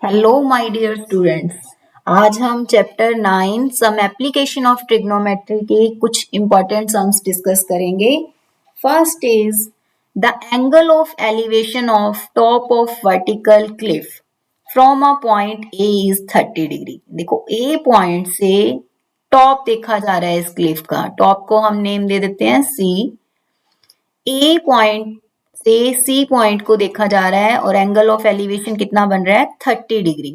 Hello my dear students. आज हम chapter 9 some application of trigonometry के कुछ इंपॉर्टेंट सम्स डिस्कस करेंगे। First is the angle of elevation of top of vertical cliff from a point A is 30 degree. देखो A point से top देखा जा रहा है इस क्लिफ का। टॉप को हम नेम दे देते हैं सी। ए पॉइंट से सी पॉइंट को देखा जा रहा है और एंगल ऑफ एलिवेशन कितना बन रहा है 30 degree.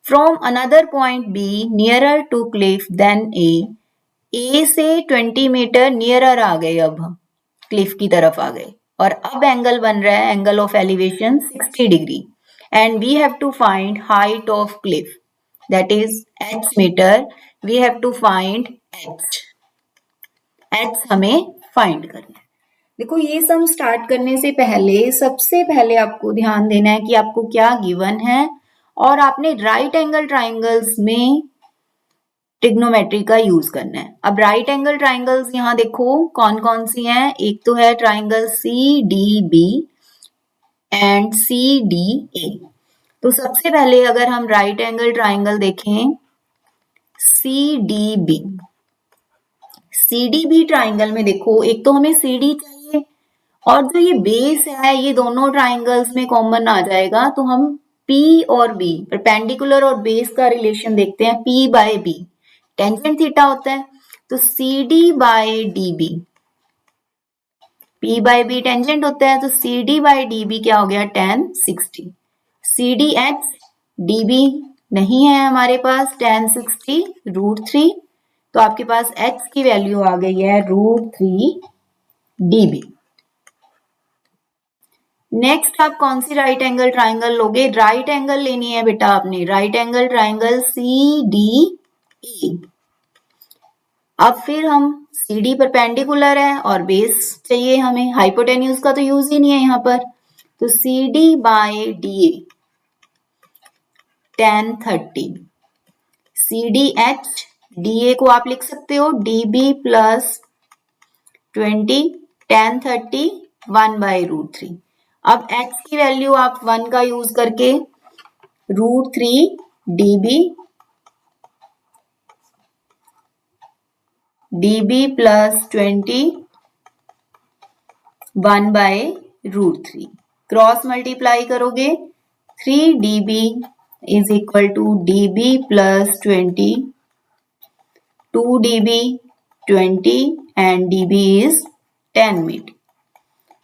From another point B nearer to cliff then A से 20 मीटर नियरर आ गए, अब क्लिफ की तरफ आ गए और अब एंगल बन रहा है angle of elevation 60 degree and we have to find height of cliff that is h metre. We have to find h हमें फाइंड करना है। देखो ये सम स्टार्ट करने से पहले सबसे पहले आपको ध्यान देना है कि आपको क्या गिवन है और आपने राइट एंगल ट्राइंगल्स में ट्रिग्नोमेट्री का यूज करना है। अब राइट एंगल ट्राइंगल्स यहाँ देखो कौन कौन सी हैं। एक तो है triangle C D B and C D A. तो सबसे पहले अगर हम राइट एंगल ट्राइंगल देखें C D B, C D B triangle में देखो एक तो हमें सी डी चाहिए और जो ये बेस है ये दोनों ट्राइंगल्स में कॉमन आ जाएगा। तो हम P और B परपेंडिकुलर और बेस का रिलेशन देखते हैं। P bye B tangent theta होता है, तो CD by DB, P bye B tangent होता है, तो CD बाय DB क्या हो गया tan 60। CDH DB नहीं है हमारे पास, tan 60 √3, तो आपके पास H की वैल्यू आ गई है √3 DB। नेक्स्ट आप कौन सी राइट एंगल ट्राइंगल लोगे? राइट एंगल लेनी है बेटा आपने, right angle triangle C D A. अब फिर हम सी डी परपेंडिकुलर है और बेस चाहिए हमें, हाइपोटेन्यूज का तो यूज ही नहीं है यहाँ पर, तो C D by D A tan 30। C D H D A को आप लिख सकते हो डी बी प्लस 20 tan 30 1/√3। अब x की वैल्यू आप 1 का यूज करके √3 dB प्लस 20 1/√3 क्रॉस मल्टीप्लाई करोगे 3 dB is equal to dB plus 20 2 dB 20 and dB is 10 metre.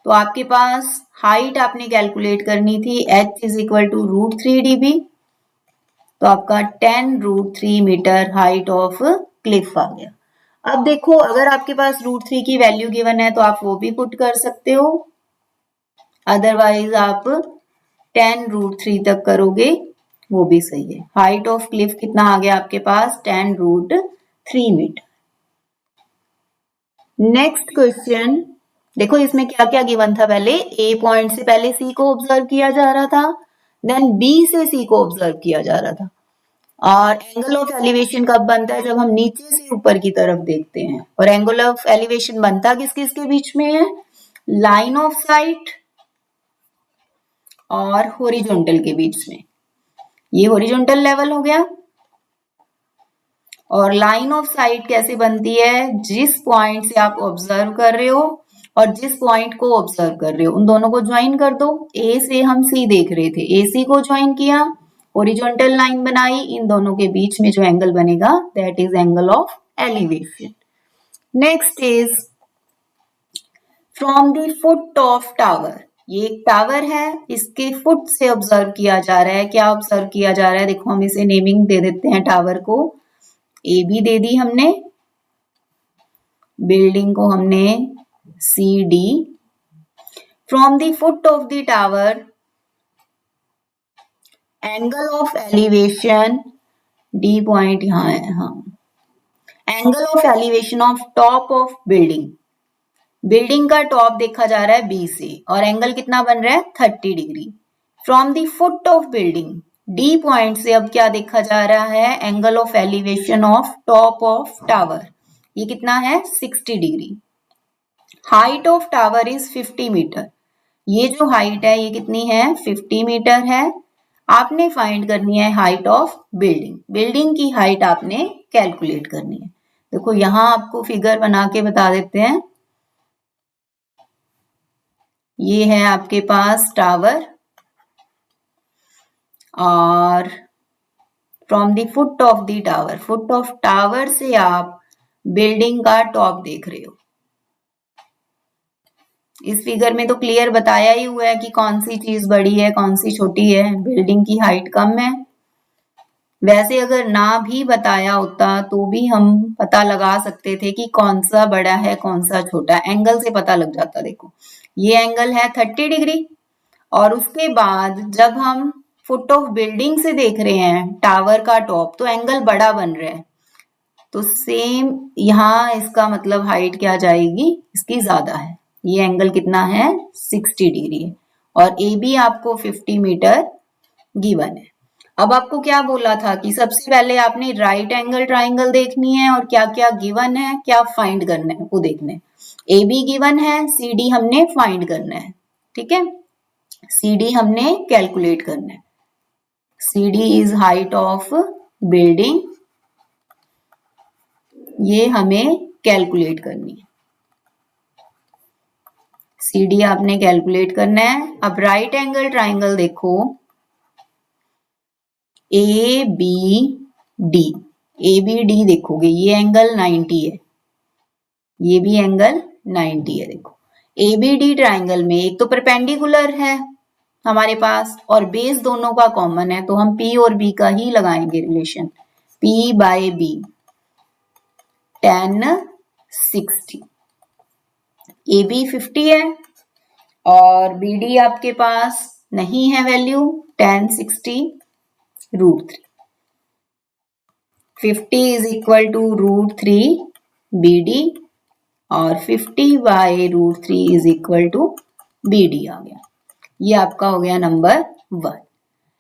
तो आपके पास हाइट आपने कैलकुलेट करनी थी h is equal to √3 dB, तो आपका 10√3 मीटर हाइट ऑफ क्लिफ आ गया। अब देखो अगर आपके पास √3 की वैल्यू गिवन है तो आप वो भी पुट कर सकते हो, अदरवाइज आप 10√3 तक करोगे वो भी सही है। हाइट ऑफ क्लिफ कितना आ गया आपके पास 10√3 मीटर। नेक्स्ट क्वेश्चन देखो इसमें क्या क्या गिवन था। पहले ए पॉइंट से पहले सी को ऑब्जर्व किया जा रहा था, देन बी से सी को ऑब्जर्व किया जा रहा था। और एंगल ऑफ एलिवेशन कब बनता है? जब हम नीचे से ऊपर की तरफ देखते हैं। और एंगल ऑफ एलिवेशन बनता किस किस के बीच में है? लाइन ऑफ साइट और हॉरिजॉन्टल के बीच में। ये हॉरिजॉन्टल लेवल हो गया। और लाइन ऑफ साइट कैसे बनती है? जिस पॉइंट से आप ऑब्जर्व कर रहे हो और जिस पॉइंट को ऑब्जर्व कर रहे हो उन दोनों को ज्वाइन कर दो। ए से हम सी देख रहे थे, ए सी को ज्वाइन किया, हॉरिजॉन्टल लाइन बनाई, इन दोनों के बीच में जो एंगल बनेगा that is angle of elevation. Next is from the foot of tower. ये एक टावर है, इसके फुट से ऑब्जर्व किया जा रहा है। क्या ऑब्जर्व किया जा रहा है? देखो हम इसे नेमिंग दे देते हैं टावर को, ए बी दे दी हमने, बिल्डिंग को हमने C D. From the foot of the tower angle of elevation D point यहां है, हाँ, angle of elevation of top of building. Building का टॉप देखा जा रहा है बी से और एंगल कितना बन रहा है 30 degree. From the foot of building D point से अब क्या देखा जा रहा है? Angle of elevation of top of tower, ये कितना है 60 degree. Height of tower is 50 metre. ये जो हाइट है ये कितनी है 50 मीटर है। आपने फाइंड करनी है हाइट ऑफ बिल्डिंग, बिल्डिंग की हाइट आपने कैलकुलेट करनी है। देखो यहां आपको फिगर बना के बता देते हैं। ये है आपके पास टावर और from the foot of the tower, foot of tower से आप बिल्डिंग का टॉप देख रहे हो। इस फिगर में तो क्लियर बताया ही हुआ है कि कौन सी चीज बड़ी है कौन सी छोटी है, बिल्डिंग की हाइट कम है। वैसे अगर ना भी बताया होता तो भी हम पता लगा सकते थे कि कौन सा बड़ा है कौन सा छोटा, एंगल से पता लग जाता। देखो ये एंगल है 30 डिग्री और उसके बाद जब हम फुट ऑफ बिल्डिंग से देख रहे हैं टावर का टॉप तो एंगल बड़ा बन रहा है, तो सेम यहाँ इसका मतलब हाइट क्या जाएगी, इसकी ज्यादा है। ये एंगल कितना है 60 डिग्री है और ए बी आपको 50 मीटर गिवन है। अब आपको क्या बोला था कि सबसे पहले आपने राइट एंगल ट्राइंगल देखनी है और क्या क्या गिवन है क्या फाइंड करना है वो देखना है। ए बी गिवन है, सी डी हमने फाइंड करना है, ठीक है। सी डी हमने कैलकुलेट करना है। C D is height of building, ये हमें कैलकुलेट करनी है। सी डी आपने कैलकुलेट करना है। अब राइट एंगल ट्राइंगल देखो, A B D, A B D देखोगे ये एंगल 90 है, ये भी एंगल 90 है। देखो ए बी डी ट्राइंगल में एक तो परपेंडिकुलर है हमारे पास और बेस दोनों का कॉमन है, तो हम P और B का ही लगाएंगे रिलेशन। P bye B tan 60, A B 50 है और बी डी आपके पास नहीं है value, tan 60 √3, 50 is equal to √3 B D और 50 by √3 is equal to B D आ गया। ये आपका हो गया नंबर 1।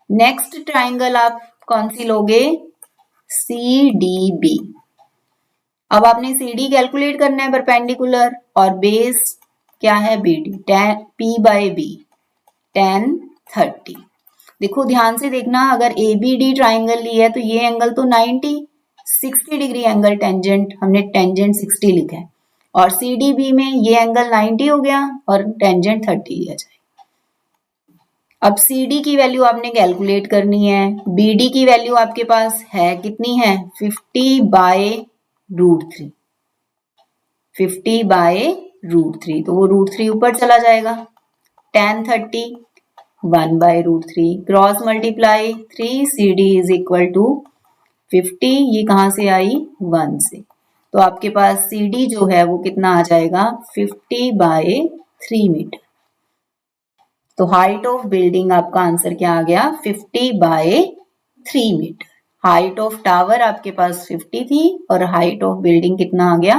नेक्स्ट ट्राइंगल आप कौन सी लोगे, सी डी बी। अब आपने सी डी कैलकुलेट करना है परपेंडिकुलर और बेस क्या है B D, P by B tan 30। देखो ध्यान से देखना, अगर ए बी डी ट्राइंगल ली है तो ये एंगल तो 90, 60 डिग्री एंगल टेंजेंट, हमने टेंजेंट 60 लिखा है और सी डी बी में ये एंगल 90 हो गया और टेंजेंट 30 लिया जाए। अब सी डी की वैल्यू आपने कैलकुलेट करनी है, बी डी की वैल्यू आपके पास है कितनी है 50 बाय √3, 50 बाय √3 तो वो √3 ऊपर चला जाएगा, tan 30 1 by √3 cross multiply 3 C D is equal to 50, ये कहां से आई 1 से, तो आपके पास सी डी जो है वो कितना आ जाएगा 50 बाय 3 मीटर। तो हाइट ऑफ बिल्डिंग आपका आंसर क्या आ गया 50 by 3 metre. Height of tower आपके पास 50 थी और हाइट ऑफ बिल्डिंग कितना आ गया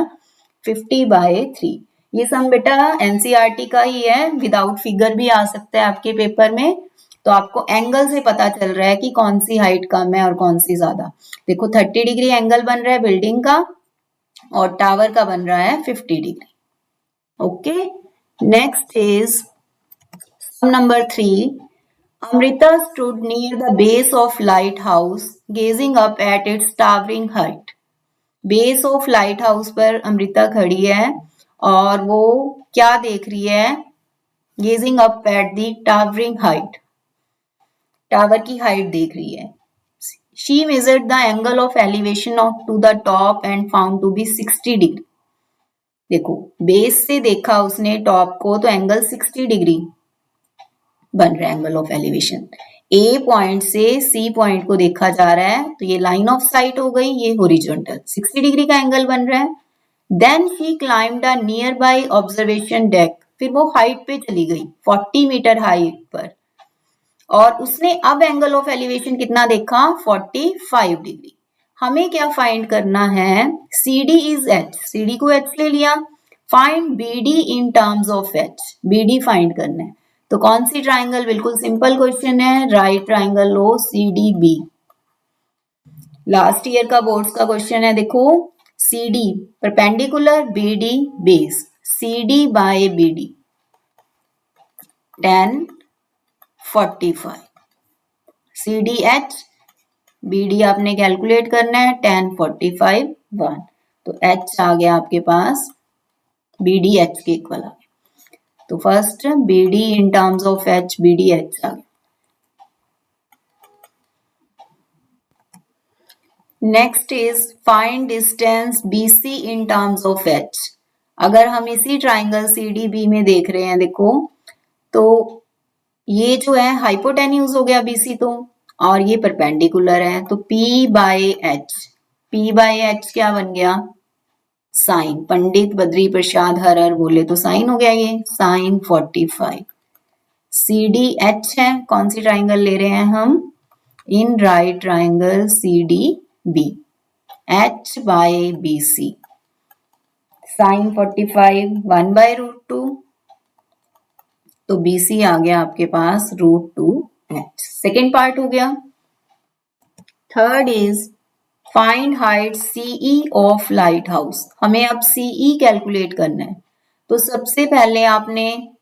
50 बाय 3। ये सम बेटा एनसीईआरटी का ही है, विदाउट फिगर भी आ सकता है आपके पेपर में, तो आपको एंगल से पता चल रहा है कि कौन सी हाइट कम है और कौन सी ज्यादा। देखो 30 डिग्री एंगल बन रहा है बिल्डिंग का और टावर का बन रहा है 50 degree. Okay, next is number 3। Amrita stood near the base of lighthouse, gazing up at its towering height. Base of light house पर अमृता खड़ी है और वो क्या देख रही है, gazing up at the towering height, tower की हाइट देख रही है। She measured the angle of elevation of to the top and found to be 60 degree. देखो बेस से देखा उसने टॉप को तो एंगल 60 डिग्री बन रहा है, angle of elevation. A point से सी पॉइंट को देखा जा रहा है तो ये लाइन ऑफ साइट हो गई, ये हॉरिजॉन्टल 60 डिग्री का एंगल बन रहा है। Then she climbed a nearby observation deck, फिर वो हाइट पे चली गई 40 मीटर हाइट पर और उसने अब एंगल ऑफ एलिवेशन कितना देखा 45 डिग्री। हमें क्या फाइंड करना है, C D is H, C D को एच ले लिया, find B D in terms of H, B D find करना है। तो कौन सी ट्राइंगल, बिल्कुल सिंपल क्वेश्चन है, राइट ट्राइंगल लो C D B. Last year का बोर्ड्स का क्वेश्चन है, देखो C D perpendicular B D base, C D by B D tan 45, CDH, BD आपने कैलकुलेट करना है 10, 45, 1, तो H आ गया आपके पास, BD H के इक्वल आ गया। तो first BD in terms of H, BD H आ गया। Next is find distance BC in terms of H। अगर हम इसी ट्राइंगल CDB में देख रहे हैं, देखो तो ये जो है हाइपोटेन्यूज हो गया BC, तो और ये परपेंडिकुलर है, तो P बाय H क्या बन गया, साइन। पंडित बद्री प्रसाद हर बोले तो साइन हो गया, ये साइन 45। CDH है, कौन सी ट्राइंगल ले रहे हैं हम, in right triangle CDB, H by BC, sine 45 1 by √2, तो BC आ गया आपके पास √2H। सेकेंड पार्ट हो गया। Third is find height CE of light house. हमें अब CE कैलकुलेट करना है, तो सबसे पहले आपने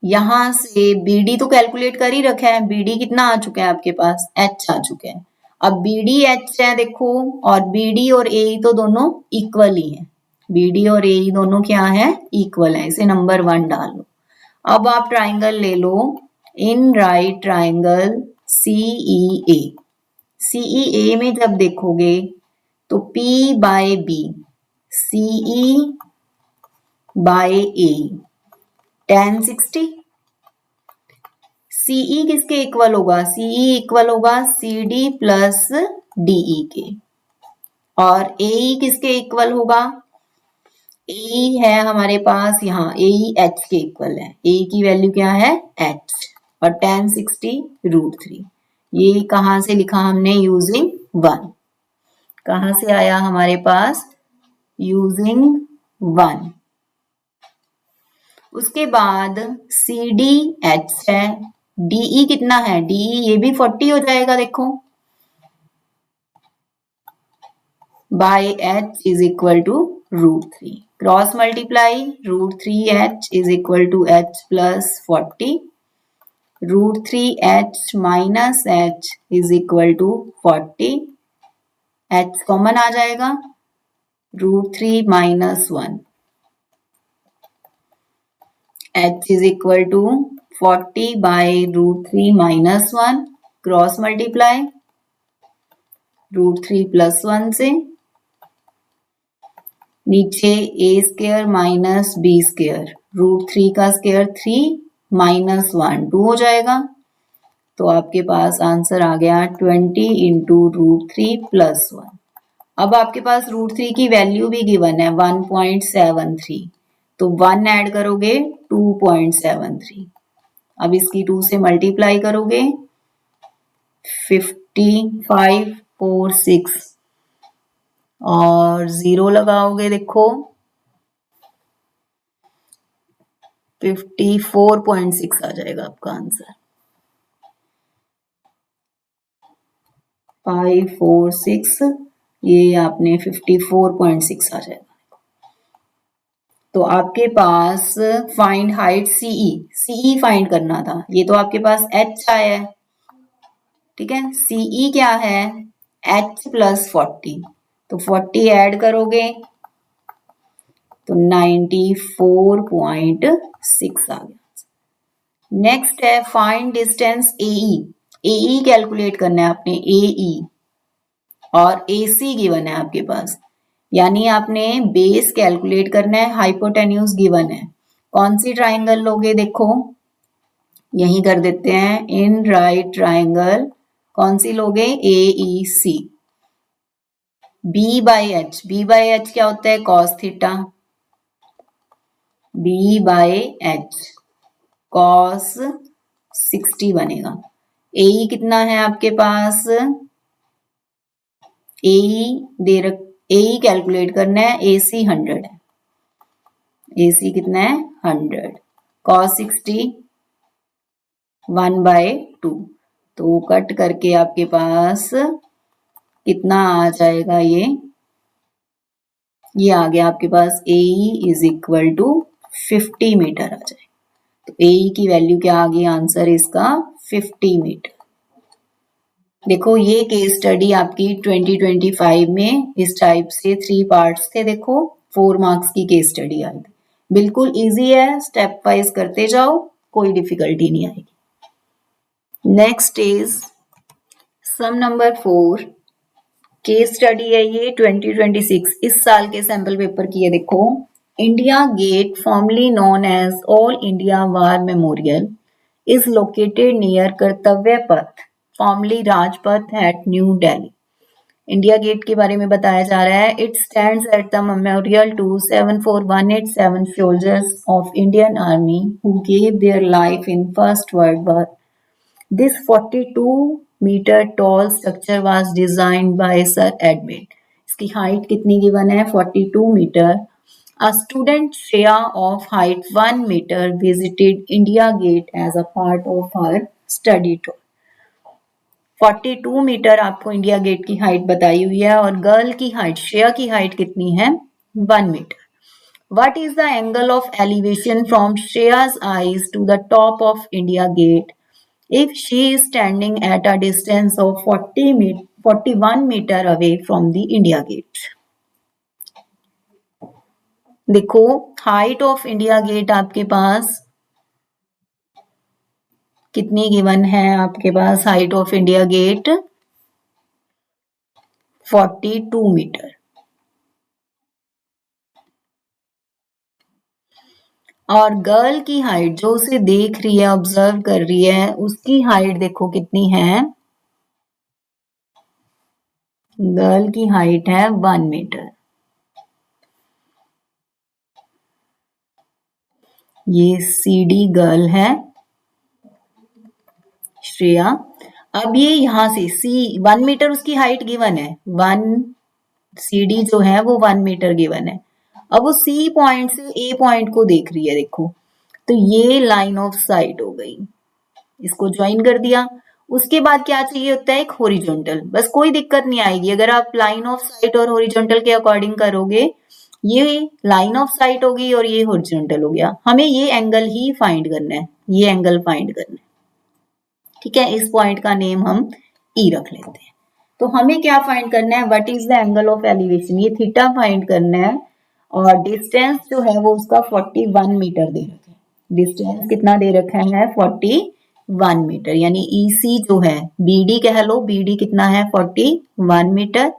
यहां से BD तो कैलकुलेट कर ही रखा है, BD कितना आ चुका है आपके पास, H आ चुका है। अब BD H है देखो, और BD और AE तो दोनों इक्वल ही है, BD और AE दोनों क्या है, इक्वल है, इसे नंबर 1 डाल लो। अब आप ट्राइंगल ले लो, in right triangle CEA। CEA में जब देखोगे तो P bye B, CE by A, tan 60। CE किसके इक्वल होगा, CE इक्वल होगा CD प्लस DE के, और AE किसके इक्वल होगा, AE है हमारे पास यहाँ, AE H के इक्वल है, AE की वैल्यू क्या है, H, और tan 60 √3। ये कहां से लिखा हमने, यूजिंग 1, कहां से आया हमारे पास, यूजिंग 1। उसके बाद CDH है, DE कितना है, DE ये भी 40 हो जाएगा देखो, by H is equal to √3, cross multiply, √3H is equal to H plus 40, √3H minus H is equal to 40, H common आ जाएगा, √3 minus 1, H is equal to 40 by √3 minus 1, cross multiply, √3 plus 1 से नीचे a square minus b square, √3 का square 3 minus 1 2 हो जाएगा, तो आपके पास answer आ गया 20 इंटू √3 प्लस 1। अब आपके पास √3 की वैल्यू भी गिवन है 1.73, तो 1 ऐड करोगे 2.73, अब इसकी 2 से मल्टीप्लाई करोगे 55 4 6 और 0 लगाओगे, देखो 54.6 आ जाएगा आपका आंसर, 546, ये आपने 54.6 आ जाएगा। तो आपके पास फाइंड हाइट CE फाइंड करना था, ये तो आपके पास H आया है, ठीक है, CE क्या है, H प्लस 40, तो 40 ऐड करोगे तो 94.6 आ गया। नेक्स्ट है फाइंड डिस्टेंस AE कैलकुलेट करना है आपने, AE और AC गिवन है आपके पास, यानी आपने बेस कैलकुलेट करना है, हाइपोटेन्यूज गिवन है। कौन सी ट्राइंगल लोगे, देखो यही कर देते हैं, इन राइट ट्राइंगल कौन सी लोगे, AEC, B बाई एच क्या होता है, cos theta, B by H cos 60 बनेगा। AE कितना है आपके पास, AE कैलकुलेट करना है, AC 100 है, AC कितना है 100, cos 60 1/2, तो कट करके आपके पास कितना आ जाएगा, ये आ गया आपके पास AE is equal to 50 metre आ जाएगा। तो AE की वैल्यू क्या आ गई, आंसर इसका 50 मीटर। देखो ये केस स्टडी आपकी 2025 में इस टाइप से 3 पार्ट्स थे। देखो 4 मार्क्स की केस स्टडी आई थी। बिल्कुल इजी है, स्टेप वाइज करते जाओ, कोई डिफिकल्टी नहीं आएगी। Next is sum number 4। Case study है ये 2026 इस साल के सैंपल पेपर की है। देखो India Gate formally known as All India War Memorial is located near Kartavya Path formally Rajpath at New Delhi. India Gate के बारे में बताया जा रहा है। It stands at the memorial to 74187 soldiers of Indian Army who gave their life in First World War. This 42-meter tall structure was designed by Sir Edmund. इसकी height कितनी given है? 42 metre. A student Shreya of height 1 meter visited India Gate as a part of her study tour. 42 metre आपको India gate की height बताई हुई है और girl की हाइट श्रेया की हाइट कितनी है? 1 metre. What is the angle of elevation from Shreya's eyes to the top of India Gate if she is standing at a distance of 41 meter away from the India Gate? देखो height of India Gate आपके पास कितनी given है? आपके पास height of India Gate 42 metre और girl की height जो उसे देख रही है, ऑब्जर्व कर रही है, उसकी हाइट देखो कितनी है? गर्ल की हाइट है 1 मीटर। ये सीडी गर्ल है श्रेया। अब ये यहां से सी 1 मीटर उसकी हाइट गिवन है, 1 सीडी जो है वो 1 मीटर गिवन है। अब वो सी पॉइंट से ए पॉइंट को देख रही है। देखो तो ये लाइन ऑफ साइट हो गई, इसको ज्वाइन कर दिया। उसके बाद क्या चाहिए होता है? एक हॉरिजॉन्टल। बस कोई दिक्कत नहीं आएगी अगर आप लाइन ऑफ साइट और हॉरिजॉन्टल के अकॉर्डिंग करोगे। ये लाइन ऑफ साइट होगी और ये हॉरिजॉन्टल हो गया। हमें ये एंगल ही फाइंड करना है, ये एंगल फाइंड करना है। ठीक है, इस पॉइंट का नेम हम ई रख लेते हैं। तो हमें क्या फाइंड करना है? What is the angle of elevation, ये थीटा फाइंड करना है। और डिस्टेंस जो है वो उसका 41 मीटर दे रखा है। डिस्टेंस कितना दे रखा है? 41 मीटर। यानी ईसी जो है, बीडी कह लो, बीडी कितना है? 41 मीटर।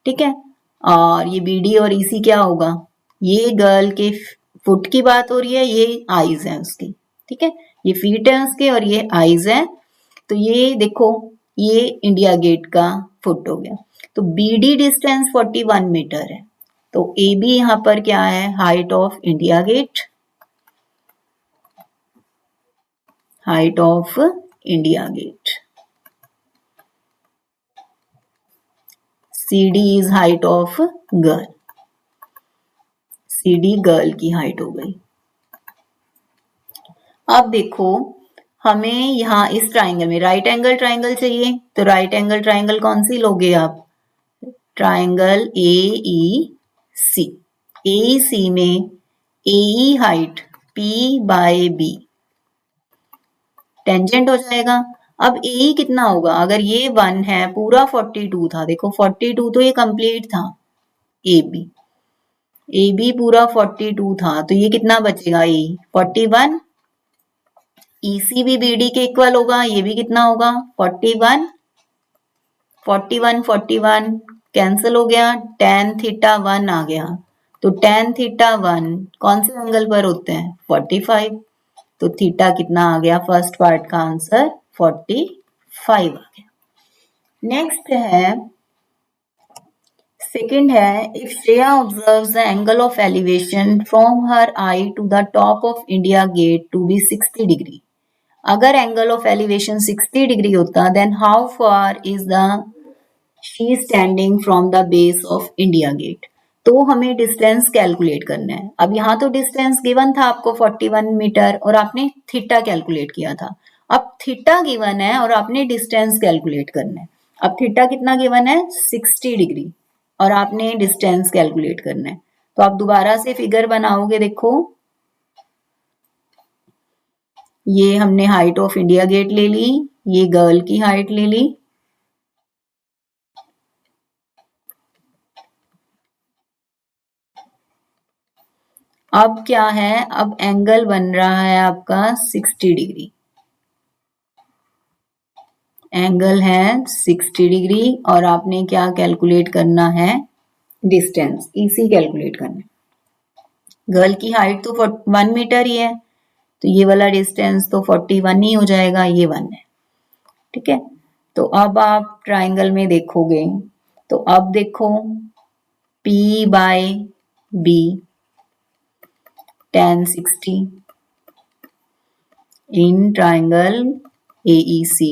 ठीक है, और ये बीडी और ईसी क्या होगा? ये गर्ल के फुट की बात हो रही है, ये आईज है उसकी। ठीक है, ये फीट है उसके और ये आईज है। तो ये देखो ये इंडिया गेट का फुट हो गया। तो बीडी डिस्टेंस 41 मीटर है। तो ए बी यहां पर क्या है? Height of India Gate, height of India Gate. C D is height of girl, C D girl की हाइट हो गई। अब देखो हमें यहाँ इस ट्राइंगल में राइट एंगल ट्राइंगल चाहिए। तो राइट एंगल ट्राइंगल कौन सी लोगे आप? Triangle A E C. A C में a height P by B, tangent हो जाएगा। अब ए कितना होगा? अगर ये 1 है, पूरा 42 था। देखो 42 तो ये कंप्लीट था। ए बी पूरा 42 था, तो ये कितना बचेगा? ए 41। ईसी भी बीडी के इक्वल होगा, ये भी कितना होगा? 41 41 41 कैंसिल हो गया, tan थीटा 1 आ गया। तो tan थीटा 1 कौन से एंगल पर होते हैं? 45। तो थीटा कितना आ गया? फर्स्ट पार्ट का आंसर 45 आ गया। नेक्स्ट है सेकंड है, if Shreya observes the angle of elevation from her eye to the top of India Gate to be 60 degree. अगर एंगल ऑफ एलिवेशन 60 डिग्री होता, then how far is the she standing from the base of India Gate. तो हमें distance calculate करना है। अब यहाँ तो distance given था आपको 41 मीटर और आपने थीटा कैलकुलेट किया था। अब थीटा गिवन है और आपने डिस्टेंस कैलकुलेट करना है। अब थीटा कितना गिवन है? 60 डिग्री और आपने डिस्टेंस कैलकुलेट करना है। तो आप दोबारा से फिगर बनाओगे। देखो ये हमने हाइट ऑफ इंडिया गेट ले ली, ये गर्ल की हाइट ले ली। अब क्या है, अब एंगल बन रहा है आपका 60 डिग्री, एंगल है 60 डिग्री और आपने क्या कैलकुलेट करना है, डिस्टेंस इसी कैलकुलेट करना है। गर्ल की हाइट तो 1 मीटर ही है, तो ये वाला डिस्टेंस तो 41 ही हो जाएगा, ये 1 है, ठीक है। तो अब आप ट्राइंगल में देखोगे तो अब देखो P bye B tan 60 in triangle AEC।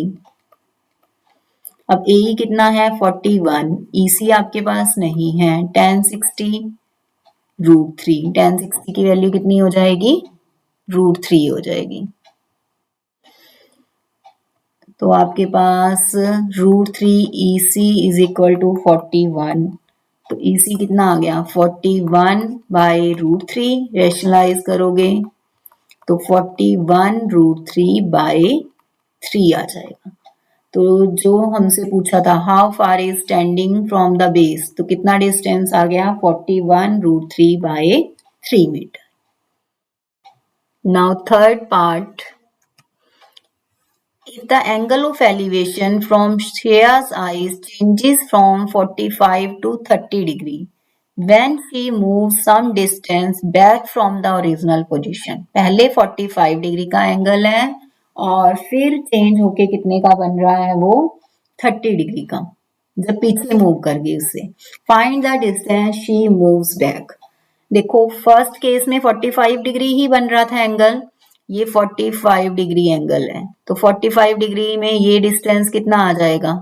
अब AE कितना है 41, EC आपके पास नहीं है, tan 60 √3, tan 60 की वैल्यू कितनी हो जाएगी, √3 हो जाएगी। तो आपके पास √3 EC इज इक्वल टू 41, तो EC कितना आ गया 41 बाय √3, रेशनलाइज करोगे तो 41 √3 बाय 3 आ जाएगा। तो जो हमसे पूछा था how far is standing from the base, तो कितना डिस्टेंस आ गया 41 √3 by 3 metre. Now third part, if the angle of elevation from Shreya's eyes changes from 45 to 30 degree when she moves some distance back from the original position, पहले 45 degree का angle है और फिर change होके कितने का बन रहा है वो 30 डिग्री का, जब पीछे मूव कर गई उससे। Find the distance she moves back. देखो फर्स्ट केस में 45 डिग्री ही बन रहा था एंगल, ये 45 डिग्री एंगल है, तो 45 डिग्री में ये डिस्टेंस कितना आ जाएगा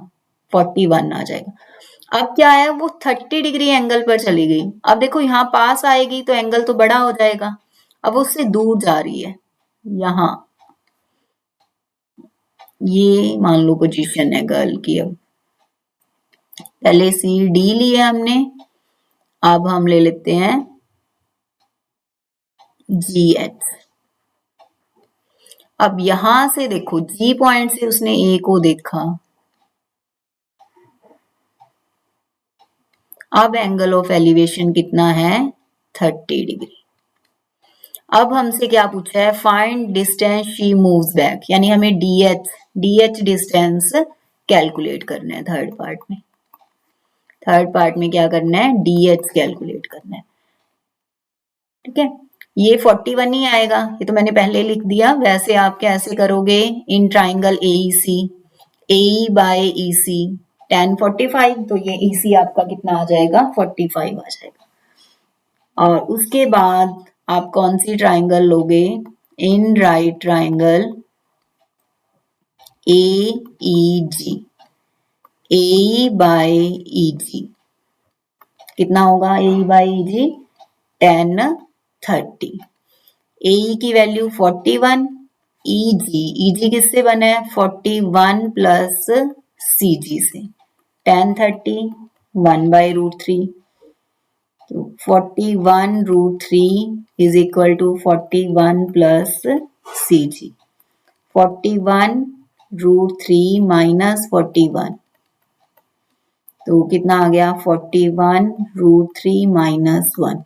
41 आ जाएगा। अब क्या है वो 30 डिग्री एंगल पर चली गई, अब देखो यहाँ पास आएगी तो एंगल तो बड़ा हो जाएगा, अब उससे दूर जा रही है, यहाँ ये मान लो पोजीशन है गर्ल की। अब पहले CD लिए हमने, अब हम ले लेते हैं GH। अब यहां से देखो G पॉइंट से उसने A को देखा, अब एंगल ऑफ एलिवेशन कितना है 30 डिग्री। अब हमसे क्या पूछा है, find distance she moves back, यानी हमें DH डिस्टेंस कैलकुलेट करना है। थर्ड पार्ट में क्या करना है, DH कैलकुलेट करना है, ठीक है। ये 41 ही आएगा, ये तो मैंने पहले लिख दिया। वैसे आप कैसे करोगे, in triangle AEC, AE by EC tan 45, तो ये EC आपका कितना आ जाएगा 45 आ जाएगा। और उसके बाद आप कौन सी ट्राइंगल लोगे, in right triangle AEG, AE by EG कितना होगा, AE by EG tan 30, AE की वैल्यू 41, EG किससे बना है 41 प्लस CG से, tan 30 1 बाय √3, तो 41 √3 is equal to 41 plus CG, 41 √3 minus 41, तो कितना आ गया 41 √3 माइनस 1।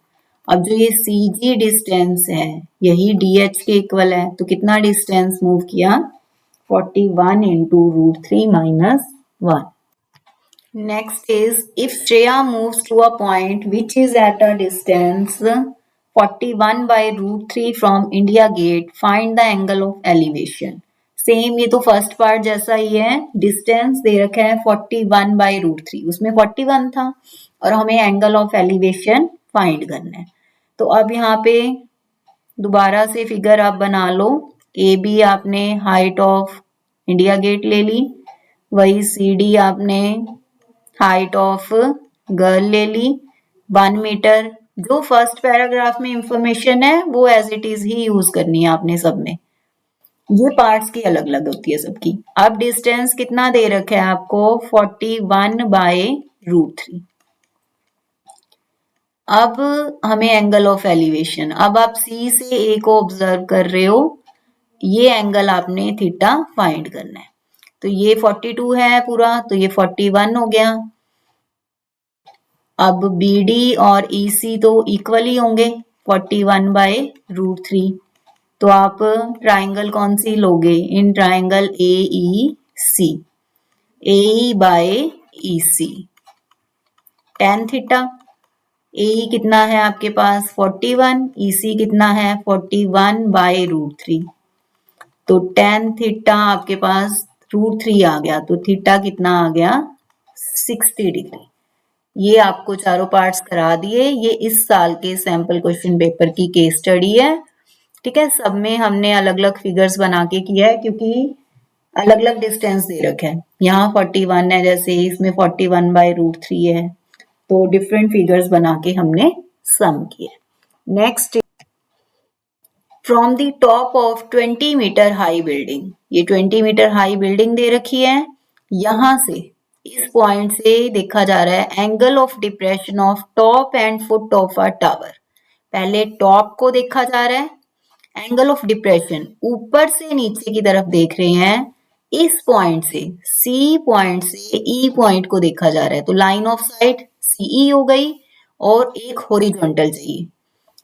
अब जो ये CG डिस्टेंस है यही DH के इक्वल है, तो कितना डिस्टेंस मूव किया 41 into √3 minus 1। Next is if Shreya moves to a point which is at a distance 41 by √3 from India Gate, find the angle of elevation. Same ये तो फर्स्ट पार्ट जैसा ही है, डिस्टेंस दे रखा है 41 बाय √3, उसमें 41 था और हमें एंगल ऑफ एलिवेशन फाइंड करना है। तो अब यहाँ पे दोबारा से फिगर आप बना लो, AB आपने हाइट ऑफ इंडिया गेट ले ली, वही CD आपने हाइट ऑफ गर्ल ले ली 1 मीटर। जो फर्स्ट पैराग्राफ में इंफॉर्मेशन है वो एज इट इज ही यूज करनी है आपने सब में, ये पार्ट्स की अलग अलग होती है सबकी। अब डिस्टेंस कितना दे रखा है आपको 41 बाय √3। अब हमें एंगल ऑफ एलिवेशन, अब आप C से A को ऑब्जर्व कर रहे हो, ये एंगल आपने थीटा फाइंड करना है। तो ये 42 है पूरा, तो ये 41 हो गया। अब BD और EC तो इक्वल ही होंगे, 41/√3। तो आप ट्राइंगल कौन सी लोगे in triangle AEC, AE by EC, tan theta. AE कितना है आपके पास 41, EC कितना है 41/√3। तो tan थीटा आपके पास √3 आ गया, तो थीटा कितना आ गया 60 डिग्री। ये आपको चारों पार्ट्स करा दिए। ये इस साल के सैंपल क्वेश्चन पेपर की केस स्टडी है। ठीक है, सब में हमने अलग अलग फिगर्स बना के किया है क्योंकि अलग अलग डिस्टेंस दे रखा है। यहाँ 41 है, जैसे इसमें 41/√3 है, तो डिफरेंट फिगर्स बना के हमने सम किया। Next, from the top of 20 metre high building, ये 20 मीटर हाई बिल्डिंग दे रखी है। यहां से इस पॉइंट से देखा जा रहा है angle of depression of top and foot of a tower. पहले टॉप को देखा जा रहा है, एंगल ऑफ डिप्रेशन ऊपर से नीचे की तरफ देख रहे हैं। इस पॉइंट से सी पॉइंट से ई पॉइंट को देखा जा रहा है, तो लाइन ऑफ साइट सीई हो गई और एक हॉरिजॉन्टल चाहिए।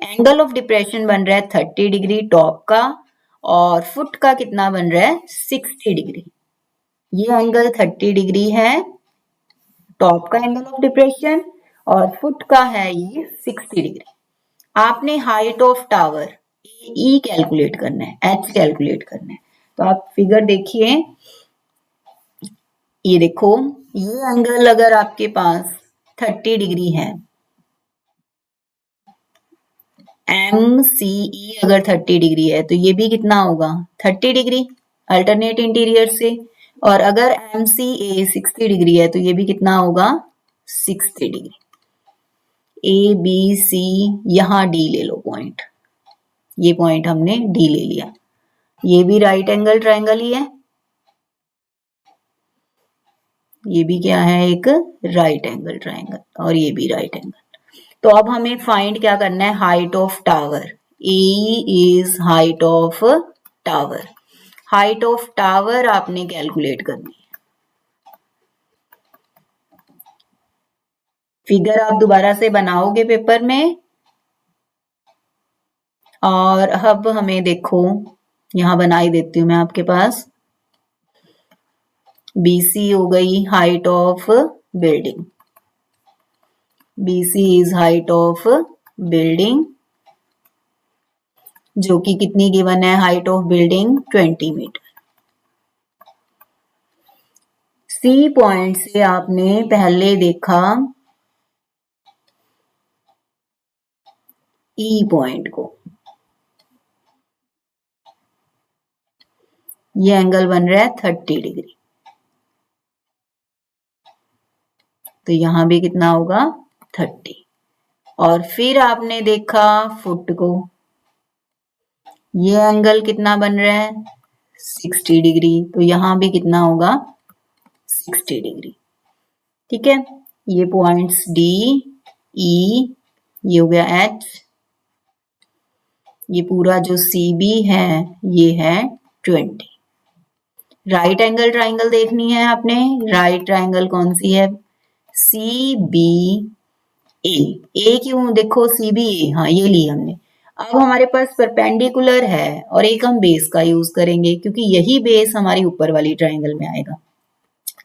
एंगल ऑफ डिप्रेशन बन रहा है 30 डिग्री टॉप का, और फुट का कितना बन रहा है 60 डिग्री। ये एंगल 30 डिग्री है टॉप का एंगल ऑफ डिप्रेशन, और फुट का है ये 60 डिग्री। आपने height of tower E calculate करना है, एच कैलकुलेट करना है। तो आप फिगर देखिए, ये देखो, ये एंगल अगर आपके पास 30 डिग्री है, MCE अगर 30 डिग्री है, तो ये भी कितना होगा 30 डिग्री अल्टरनेट इंटीरियर से। और अगर MCA 60 डिग्री है, तो ये भी कितना होगा 60 डिग्री। ABC, यहां D ले लो पॉइंट, ये पॉइंट हमने D ले लिया। ये भी राइट एंगल ट्राइंगल ही है, ये भी क्या है एक राइट एंगल ट्राइंगल, और ये भी राइट एंगल। तो अब हमें फाइंड क्या करना है, height of tower. A is height of tower. Height of tower आपने कैलकुलेट करनी है। फिगर आप दोबारा से बनाओगे पेपर में। और अब हमें देखो, यहां बना ही देती हूं मैं आपके पास। BC हो गई height of building, BC is height of building, जो कि कितनी गिवन है, height of building 20 metre. C point से आपने पहले देखा ई पॉइंट को, ये एंगल बन रहा है 30 डिग्री, तो यहां भी कितना होगा 30। और फिर आपने देखा फुट को, ये एंगल कितना बन रहा है 60 डिग्री, तो यहां भी कितना होगा 60 डिग्री। ठीक है, ये पॉइंट्स D, E, ये हो गया H, ये पूरा जो CB है ये है 20। राइट एंगल ट्राइंगल देखनी है आपने। राइट ट्राइंगल कौन सी है, CBA। ए क्यों, देखो CBA, हाँ ये ली हमने। अब हमारे पास परपेंडिकुलर है और एक हम बेस का यूज करेंगे, क्योंकि यही बेस हमारी ऊपर वाली ट्राइंगल में आएगा।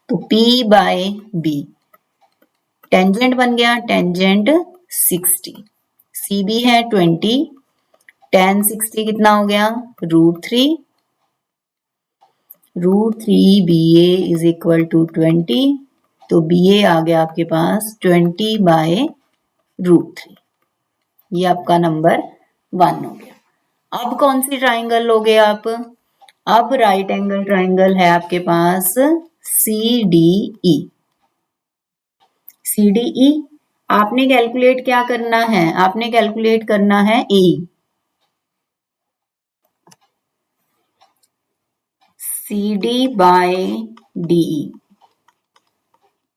तो P/B, टेंजेंट बन गया, टेंजेंट 60, CB है 20, tan 60 कितना हो गया √3, √3 BA इज इक्वल टू 20, तो BA आ गया आपके पास 20/√3। ये आपका नंबर 1 हो गया। अब कौन सी ट्राइंगल लोगे आप, अब राइट एंगल ट्राइंगल है आपके पास CDE। CDE आपने कैलकुलेट क्या करना है, आपने कैलकुलेट करना है A, CD/DE,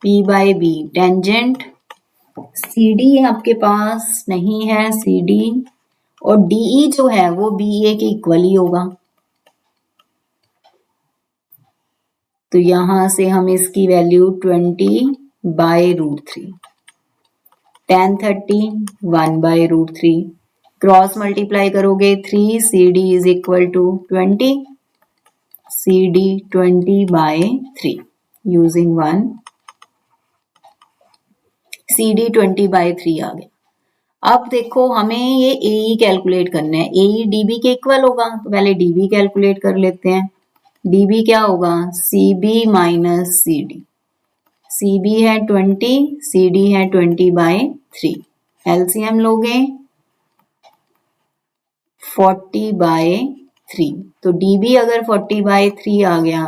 P/B, tangent CD आपके पास नहीं है, CD, और DE जो है वो BA के इक्वल ही होगा। तो यहां से हम इसकी वैल्यू 20/√3, tan 30 1/√3, क्रॉस मल्टीप्लाई करोगे 3 CD is equal to 20, CD 20/3 using 1, CD 20/3 आ गया। अब देखो हमें ये AE कैलकुलेट करना है, AE DB के इक्वल होगा, तो पहले DB कैलकुलेट कर लेते हैं। DB क्या होगा, CB माइनस CD, CB है 20, CD है 20/3, LCM लोगे 40/3, तो DB अगर 40/3 आ गया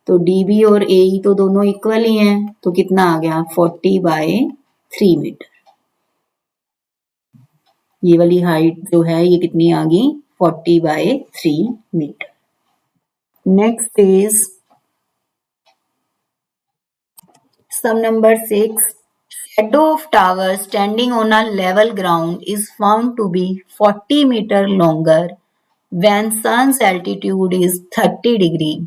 तो DB और AE तो दोनों इक्वल ही हैं, तो कितना आ गया 40/3 मीटर। ये वाली हाइट जो है ये कितनी आ गई 40/3 metre. Next is sum number 6, shadow of tower standing on a level ground is found to be 40 meter longer when sun's altitude is 30 degree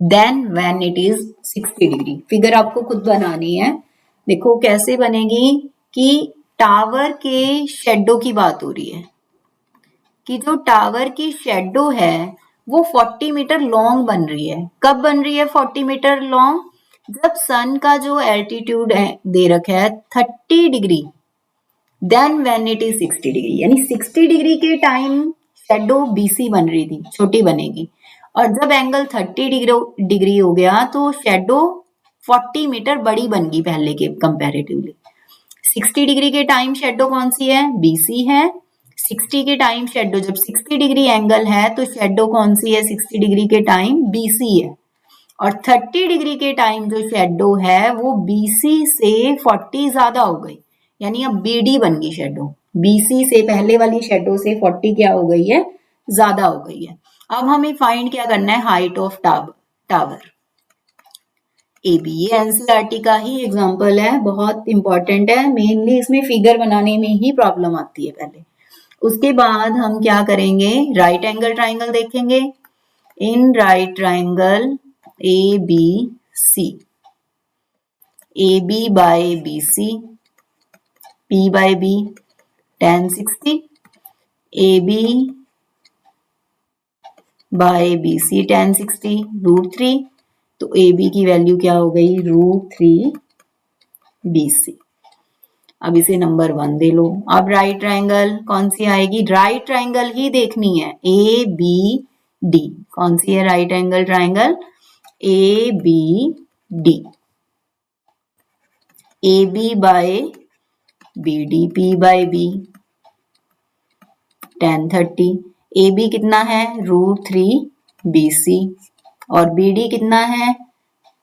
then when it is 60 degree। Figure आपको खुद बनानी है। देखो कैसे बनेगी कि टावर के shadow की बात हो रही है कि जो टावर की शेडो है वो 40 मीटर लॉन्ग बन रही है। कब बन रही है 40 मीटर लॉन्ग, जब सन का जो एल्टीट्यूड है दे रखा है 30 degree, then when it is 60 degree, यानी 60 डिग्री के टाइम शेडो बीसी बन रही थी, छोटी बनेगी, और जब एंगल 30 डिग्री हो गया तो शेडो 40 मीटर बड़ी बन गई पहले के कंपैरेटिवली। 60 डिग्री के टाइम शेडो कौन सी है, बीसी है। 60 के टाइम शेडो, जब 60 डिग्री एंगल है तो शेडो कौन सी है 60 डिग्री के टाइम, बीसी है। और 30 डिग्री के टाइम जो शेडो है वो बीसी से 40 ज्यादा हो गई, यानी अब बीडी बन गई शेडो। बीसी से पहले वाली शेडो से 40 क्या हो गई है, ज्यादा हो गई है। अब हमें फाइंड क्या करना है, हाइट ऑफ टावर AB। ये एनसीईआरटी का ही एग्जांपल है, बहुत इंपॉर्टेंट है, मेनली इसमें फिगर बनाने में ही प्रॉब्लम आती है पहले। उसके बाद हम क्या करेंगे, राइट एंगल ट्राइंगल देखेंगे। In right triangle ABC, AB by BC, P bye B tan 60, AB by BC tan 60 √3, तो AB की वैल्यू क्या हो गई √3 BC। अब इसे नंबर 1 दे लो। अब राइट ट्राइंगल कौन सी आएगी, राइट ट्राइंगल ही देखनी है, ABD कौन सी है right angle triangle, ABD, AB by BD, P bye B tan 30, AB कितना है √3 BC और BD कितना है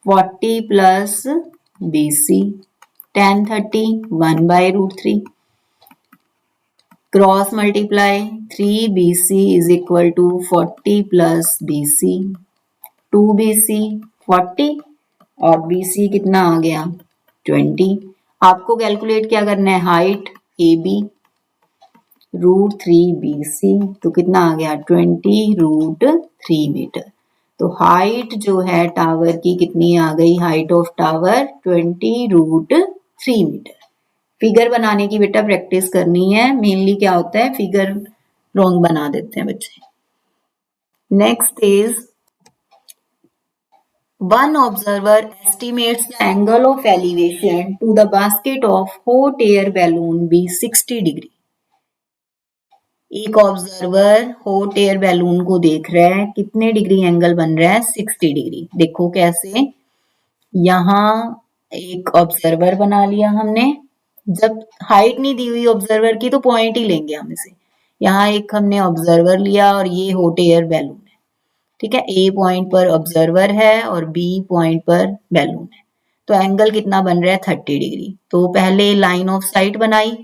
40 plus BC tan 30 1/√3, cross multiply 3BC is equal to 40 plus BC, 2BC 40 और BC कितना आ गया 20। आपको कैलकुलेट क्या करना है, हाइट AB √3 BC, तो कितना आ गया 20 √3 मीटर। तो हाइट जो है टावर की कितनी आ गई, height of tower 20 √3 metre. Figure बनाने की बेटा प्रैक्टिस करनी है, मेनली क्या होता है फिगर रॉन्ग बना देते हैं बच्चे। Next is one observer estimates the angle of elevation to the basket of hot air balloon be 60 degree. एक ऑब्जर्वर हॉट एयर बैलून को देख रहा है, कितने डिग्री एंगल बन रहा है 60 डिग्री। देखो कैसे, यहाँ एक ऑब्जर्वर बना लिया हमने, जब हाइट नहीं दी हुई ऑब्जर्वर की तो पॉइंट ही लेंगे हम इसे। यहाँ एक हमने ऑब्जर्वर लिया और ये हॉट एयर बैलून है, ठीक है। A पॉइंट पर ऑब्जर्वर है और B पॉइंट पर बैलून है, तो एंगल कितना बन रहा है 30 डिग्री। तो पहले लाइन ऑफ साइट बनाई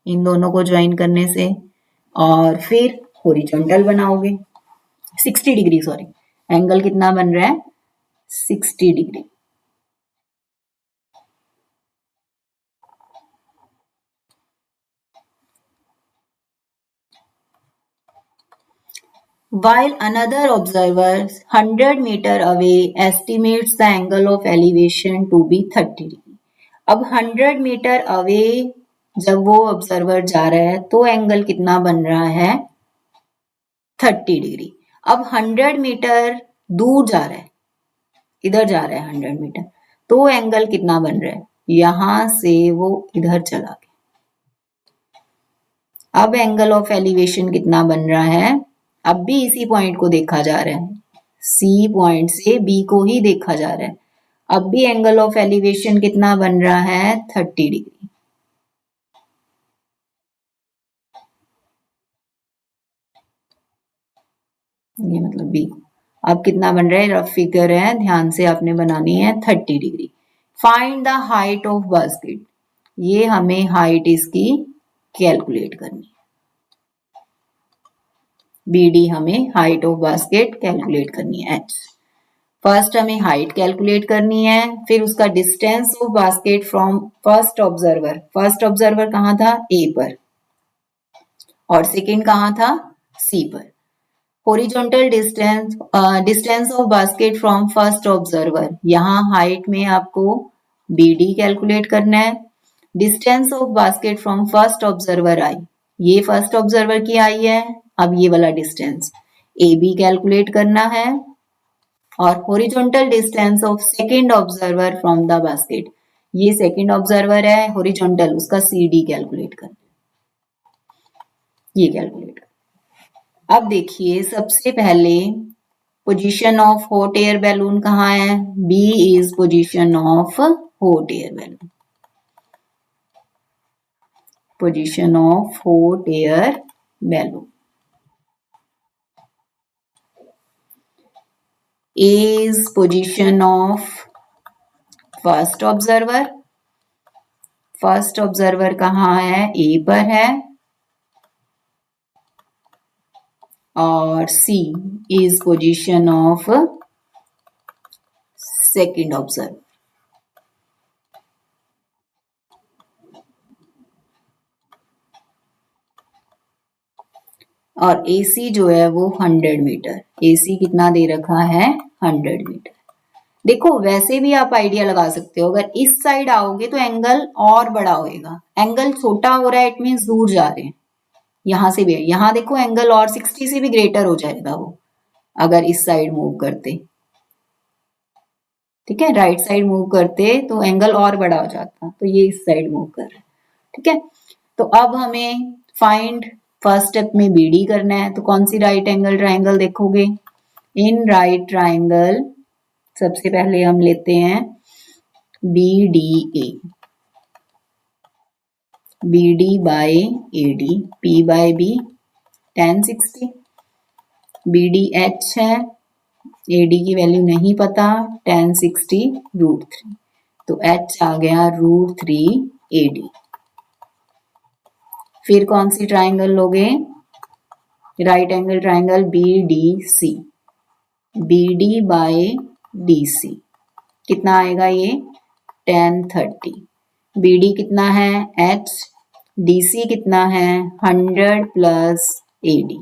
इन दोनों को ज्वाइन करने से, और फिर हॉरिजॉन्टल बनाओगे 60 डिग्री, सॉरी एंगल कितना बन रहा है 60 degree. While another observer 100 meter away estimates the angle of elevation to be 30 degree। अब 100 मीटर अवे जब वो ऑब्जर्वर जा रहा है तो एंगल कितना बन रहा है 30 डिग्री। अब 100 मीटर दूर जा रहा है, इधर जा रहा है 100 मीटर, तो एंगल कितना बन रहा है, यहां से वो इधर चला गया। अब एंगल ऑफ एलिवेशन कितना बन रहा है, अब भी इसी पॉइंट को देखा जा रहा है, सी पॉइंट से बी को ही देखा जा रहा है। अब भी एंगल ऑफ एलिवेशन कितना बन रहा है 30 डिग्री। ये मतलब बी। अब कितना बन रहा है, रफ फिगर है, ध्यान से आपने बनानी है 30 degree. Find the height of basket, ये हमें हाइट इसकी कैलकुलेट करनी है। बीडी हमें हाइट ऑफ बास्केट कैलकुलेट करनी है, एच। फर्स्ट हमें हाइट कैलकुलेट करनी है, फिर उसका distance of basket from first observer. First observer कहाँ था, ए पर, और सेकंड कहाँ था, सी पर। Horizontal distance, distance of basket from first observer, यहाँ हाइट में आपको बीडी कैलकुलेट करना है। Distance of basket from first observer I, ये फर्स्ट ऑब्जर्वर की आई है, अब ये वाला डिस्टेंस ए बी कैलकुलेट करना है। और horizontal distance of second observer from the basket, ये सेकंड ऑब्जर्वर है हॉरिजॉन्टल, उसका सी डी कैलकुलेट करना, ये कैलकुलेट करना। अब देखिए सबसे पहले position of hot air balloon कहाँ है, B is position of hot air balloon, position of hot air balloon. A is position of first observer, first observer कहाँ है, ए पर है, और C is position of second observer. और AC जो है वो 100 मीटर, AC कितना दे रखा है 100 मीटर। देखो वैसे भी आप आइडिया लगा सकते हो, अगर इस साइड आओगे तो एंगल और बड़ा होएगा, एंगल छोटा हो रहा है इट मीन्स दूर जा रहे हैं, यहां से भी, यहाँ देखो एंगल और 60 से भी ग्रेटर हो जाएगा वो अगर इस साइड मूव करते, ठीक है, राइट साइड मूव करते तो एंगल और बड़ा हो जाता, तो ये इस साइड मूव कर रहा है, ठीक है। तो अब हमें फाइंड, फर्स्ट स्टेप में बीडी करना है, तो कौन सी राइट एंगल ट्राइंगल देखोगे, इन राइट ट्राइंगल सबसे पहले हम लेते हैं B D A, B D by A D, P by B tan 60, B D H है, ए डी की वैल्यू नहीं पता, tan 60 √3, तो एच आ गया √3 ए डी। फिर कौन सी ट्राइंगल लोगे, right angle triangle B D C, B D by D C कितना आएगा ये tan 30, बी डी कितना है एच, डी सी कितना है 100 plus A D,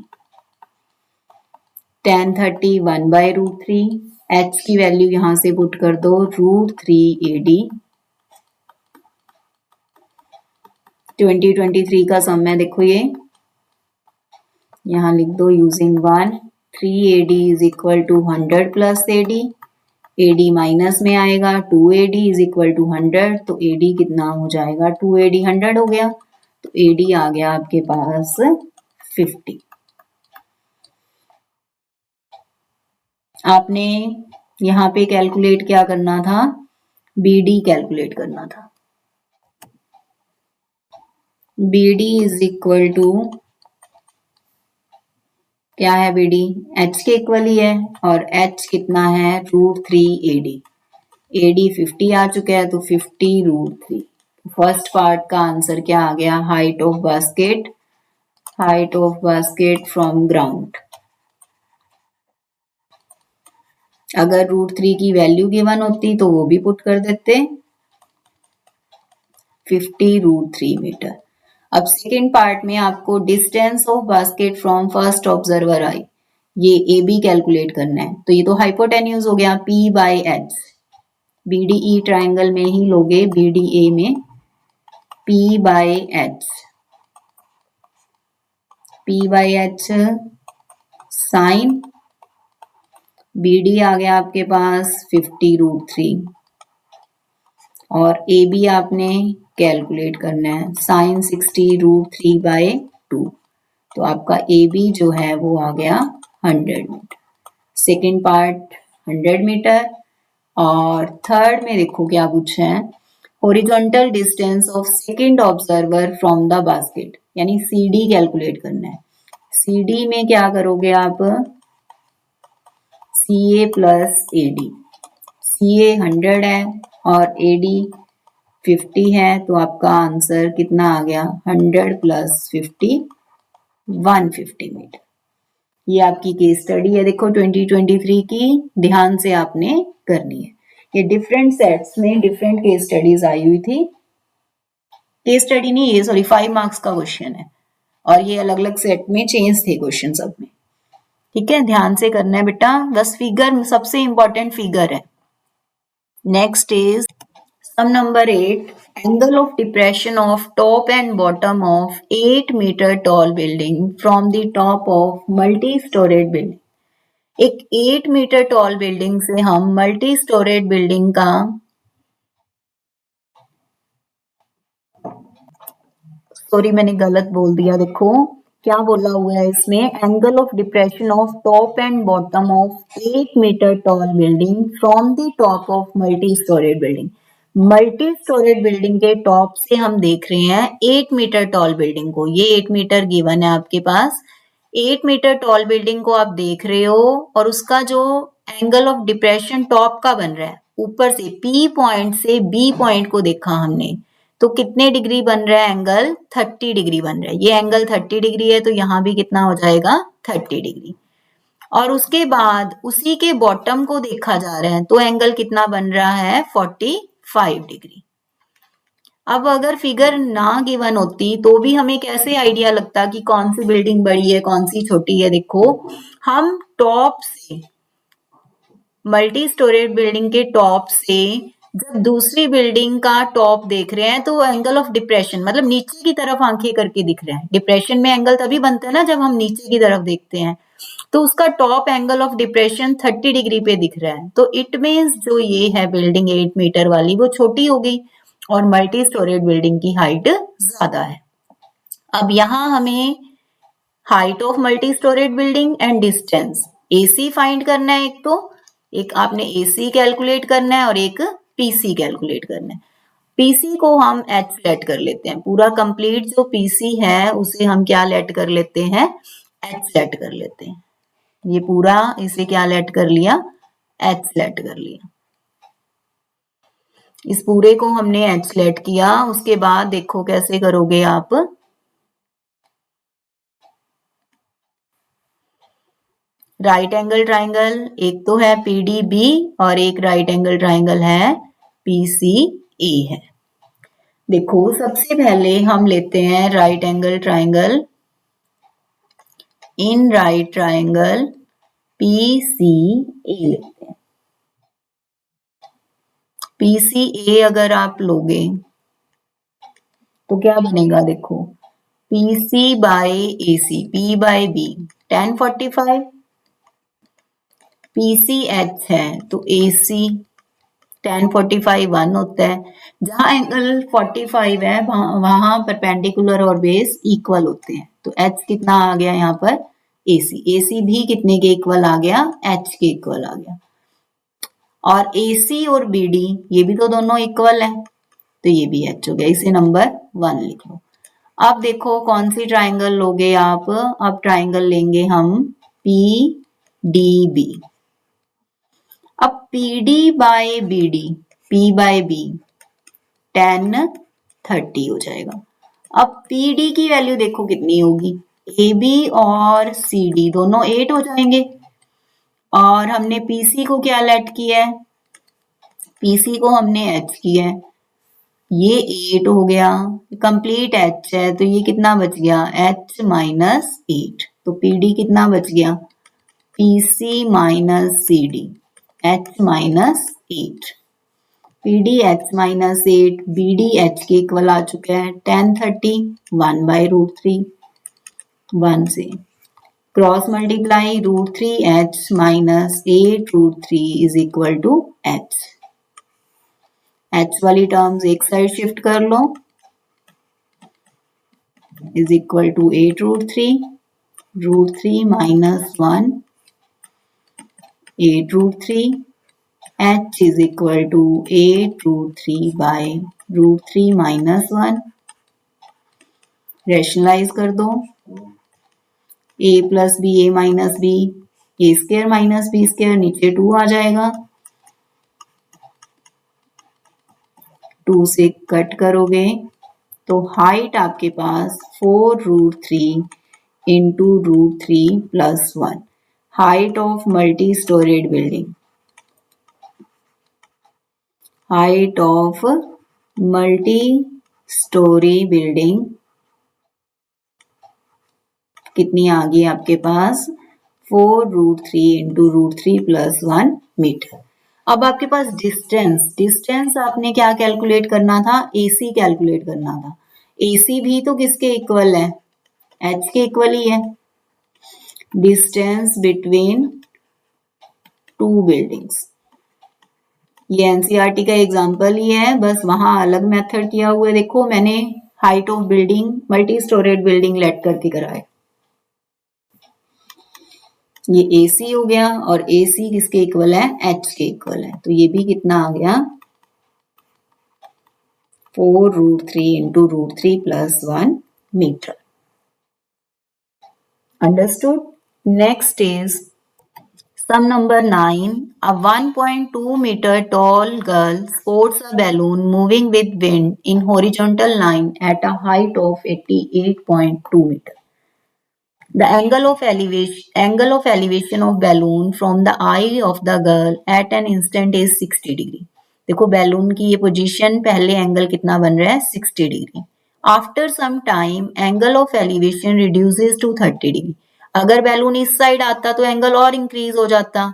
tan 30 1/√3, H की वैल्यू यहां से पुट कर दो √3 ए डी। 2023 का सम है, देखो ये यहाँ लिख दो using 1, 3 AD is equal to 100 plus AD, AD minus में आएगा 2 AD इज इक्वल टू 100, तो AD कितना हो जाएगा 2 AD 100 हो गया, तो AD आ गया आपके पास 50। आपने यहाँ पे कैलकुलेट क्या करना था, BD कैलकुलेट करना था, BD इज इक्वल टू क्या है, BD H के इक्वल ही है, और H कितना है √3 AD, AD 50 आ चुका है, तो 50 √3। फर्स्ट पार्ट का आंसर क्या आ गया, height of basket, height of basket from ground. अगर √3 की वैल्यू गिवन होती तो वो भी पुट कर देते, 50 √3 मीटर। अब सेकेंड पार्ट में आपको distance of basket from first observer I, ये ए बी कैलकुलेट करना है, तो ये तो हाइपोटेन्यूज हो गया P by H, BDE triangle में ही लोगे BDA में P by H, P by H sine BD आ गया आपके पास 50√3 और AB आपने कैलकुलेट करना है साइन 60√3/2, तो आपका AB जो है वो आ गया 100 मीटर। सेकेंड पार्ट 100 मीटर और थर्ड में देखो क्या पूछा है, horizontal distance of second observer from the basket, यानी CD कैलकुलेट करना है। CD में क्या करोगे आप, CA प्लस AD, CA 100 है और AD 50 है, तो आपका आंसर कितना आ गया 100 प्लस 50 150 मीटर। ये आपकी केस स्टडी है, देखो 2023 की, ध्यान से आपने करनी है। ये डिफरेंट सेट्स में डिफरेंट केस स्टडीज आई हुई थी, केस स्टडी नहीं ये सॉरी 5 मार्क्स का क्वेश्चन है और ये अलग अलग सेट में चेंज थे क्वेश्चन सब में, ठीक है, ध्यान से करना है बेटा। 10 फिगर सबसे इंपॉर्टेंट फिगर है। Next is sum number 8, angle of depression of top and bottom of 8 meter tall building from the top of multi-storied building। एक 8 मीटर टॉल बिल्डिंग से हम मल्टी स्टोरेड बिल्डिंग का, सॉरी मैंने गलत बोल दिया, देखो क्या बोला हुआ है इसमें, angle of depression of top and bottom of 8 metre tall building from the top of multi storeyed building. Multi storeyed building के टॉप से हम देख रहे हैं 8 मीटर टॉल बिल्डिंग को, ये 8 मीटर गिवन है आपके पास, 8 मीटर टॉल बिल्डिंग को आप देख रहे हो और उसका जो एंगल ऑफ डिप्रेशन टॉप का बन रहा है, ऊपर से P पॉइंट से B पॉइंट को देखा हमने, तो कितने डिग्री बन रहा है एंगल, 30 डिग्री बन रहा है। ये एंगल 30 डिग्री है तो यहाँ भी कितना हो जाएगा 30 डिग्री। और उसके बाद उसी के बॉटम को देखा जा रहा है तो एंगल कितना बन रहा है 45 डिग्री। अब अगर फिगर ना गिवन होती तो भी हमें कैसे आइडिया लगता कि कौन सी बिल्डिंग बड़ी है कौन सी छोटी है। देखो हम टॉप से, मल्टी स्टोरेज बिल्डिंग के टॉप से जब दूसरी बिल्डिंग का टॉप देख रहे हैं तो एंगल ऑफ डिप्रेशन मतलब नीचे की तरफ आंखें करके दिख रहा है। डिप्रेशन में एंगल तभी बनता है ना जब हम नीचे की तरफ देखते हैं, तो उसका top angle of depression 30 degree पे दिख रहा है। तो इट मीन्स जो ये है बिल्डिंग 8 मीटर वाली वो छोटी हो गई और मल्टी स्टोरेज बिल्डिंग की हाइट ज्यादा है। अब यहाँ हमें height of multi storage building and distance AC find करना है, एक आपने AC कैलकुलेट करना है और एक PC कैलकुलेट करना है। PC को हम H लेट कर लेते हैं, पूरा कंप्लीट जो PC है उसे हम क्या लेट कर लेते हैं, H लेट कर लेते हैं। ये पूरा इसे क्या लेट कर लिया, H लेट कर लिया। इस पूरे को हमने H लेट किया। उसके बाद देखो कैसे करोगे आप, राइट एंगल ट्राइंगल एक तो है PDB और एक राइट एंगल ट्राइंगल है PCA है। देखो सबसे पहले हम लेते हैं राइट एंगल ट्राइंगल, इन राइट ट्राइंगल PCA लेते हैं। PCA अगर आप लोगे तो क्या बनेगा, देखो PC by AC, P bye B 1045, PCH है तो AC 1045 1 होता है। जहां एंगल 45 है वहां परपेंडिकुलर और बेस इक्वल होते हैं, तो H कितना आ गया यहाँ पर AC, AC भी कितने के इक्वल आ गया, H के इक्वल आ गया। और AC और BD ये भी तो दोनों इक्वल है तो ये भी H हो गया, इसे नंबर 1 लिख लो। अब देखो कौन सी ट्राइंगल लोगे आप, अब ट्राइंगल लेंगे हम PDB। अब PD by BD, P bye B 1030 हो जाएगा। अब PD की वैल्यू देखो कितनी होगी, AB और CD दोनों 8 हो जाएंगे और हमने PC को क्या लेट किया है, PC को हमने H किया है, ये 8 हो गया, कंप्लीट H है तो ये कितना बच गया H माइनस 8, तो PD कितना बच गया PC minus CD, H minus 8, P D H minus 8 B D H के इक्वल आ चुके हैं 1030 1/√3 1 से cross multiply √3h minus 8√3 is equal to h। h वाली टर्म्स एक साइड शिफ्ट कर लो is equal to 8√3 √3 minus 1 8√3 h is equal to 8√3 by √3 minus 1। Rationalise कर दो a plus B A minus B A square minus B square नीचे 2 आ जाएगा 2 से cut करोगे तो हाइट आपके पास 4√3 into √3 plus 1 height of multi storeyed building height of multi storey building कितनी आ गई आपके पास 4√3 इंटू √3 प्लस 1 मीटर। अब आपके पास डिस्टेंस आपने क्या कैलकुलेट करना था AC कैलकुलेट करना था। AC भी तो किसके इक्वल है H के इक्वल ही है। डिस्टेंस बिटवीन टू बिल्डिंग्स ये एनसीईआरटी का एग्जांपल ही है बस वहां अलग मेथड किया हुआ है। देखो मैंने height of building multi storeyed building late करके कराया। ये AC हो गया और AC किसके इक्वल है H के इक्वल है तो ये भी कितना आ गया 4√3 into √3 plus 1 metre. Understood. Next is sum number 9 a 1.2 meter tall girl sports a balloon moving with wind in horizontal line at a height of 88.2 meter. The angle of elevation of balloon from the eye of the girl at an instant is 60 degree. देखो balloon की ये position पहले angle कितना बन रहा है 60 degree. After some time angle of elevation reduces to 30 degree. अगर balloon इस साइड आता तो एंगल और इंक्रीज हो जाता।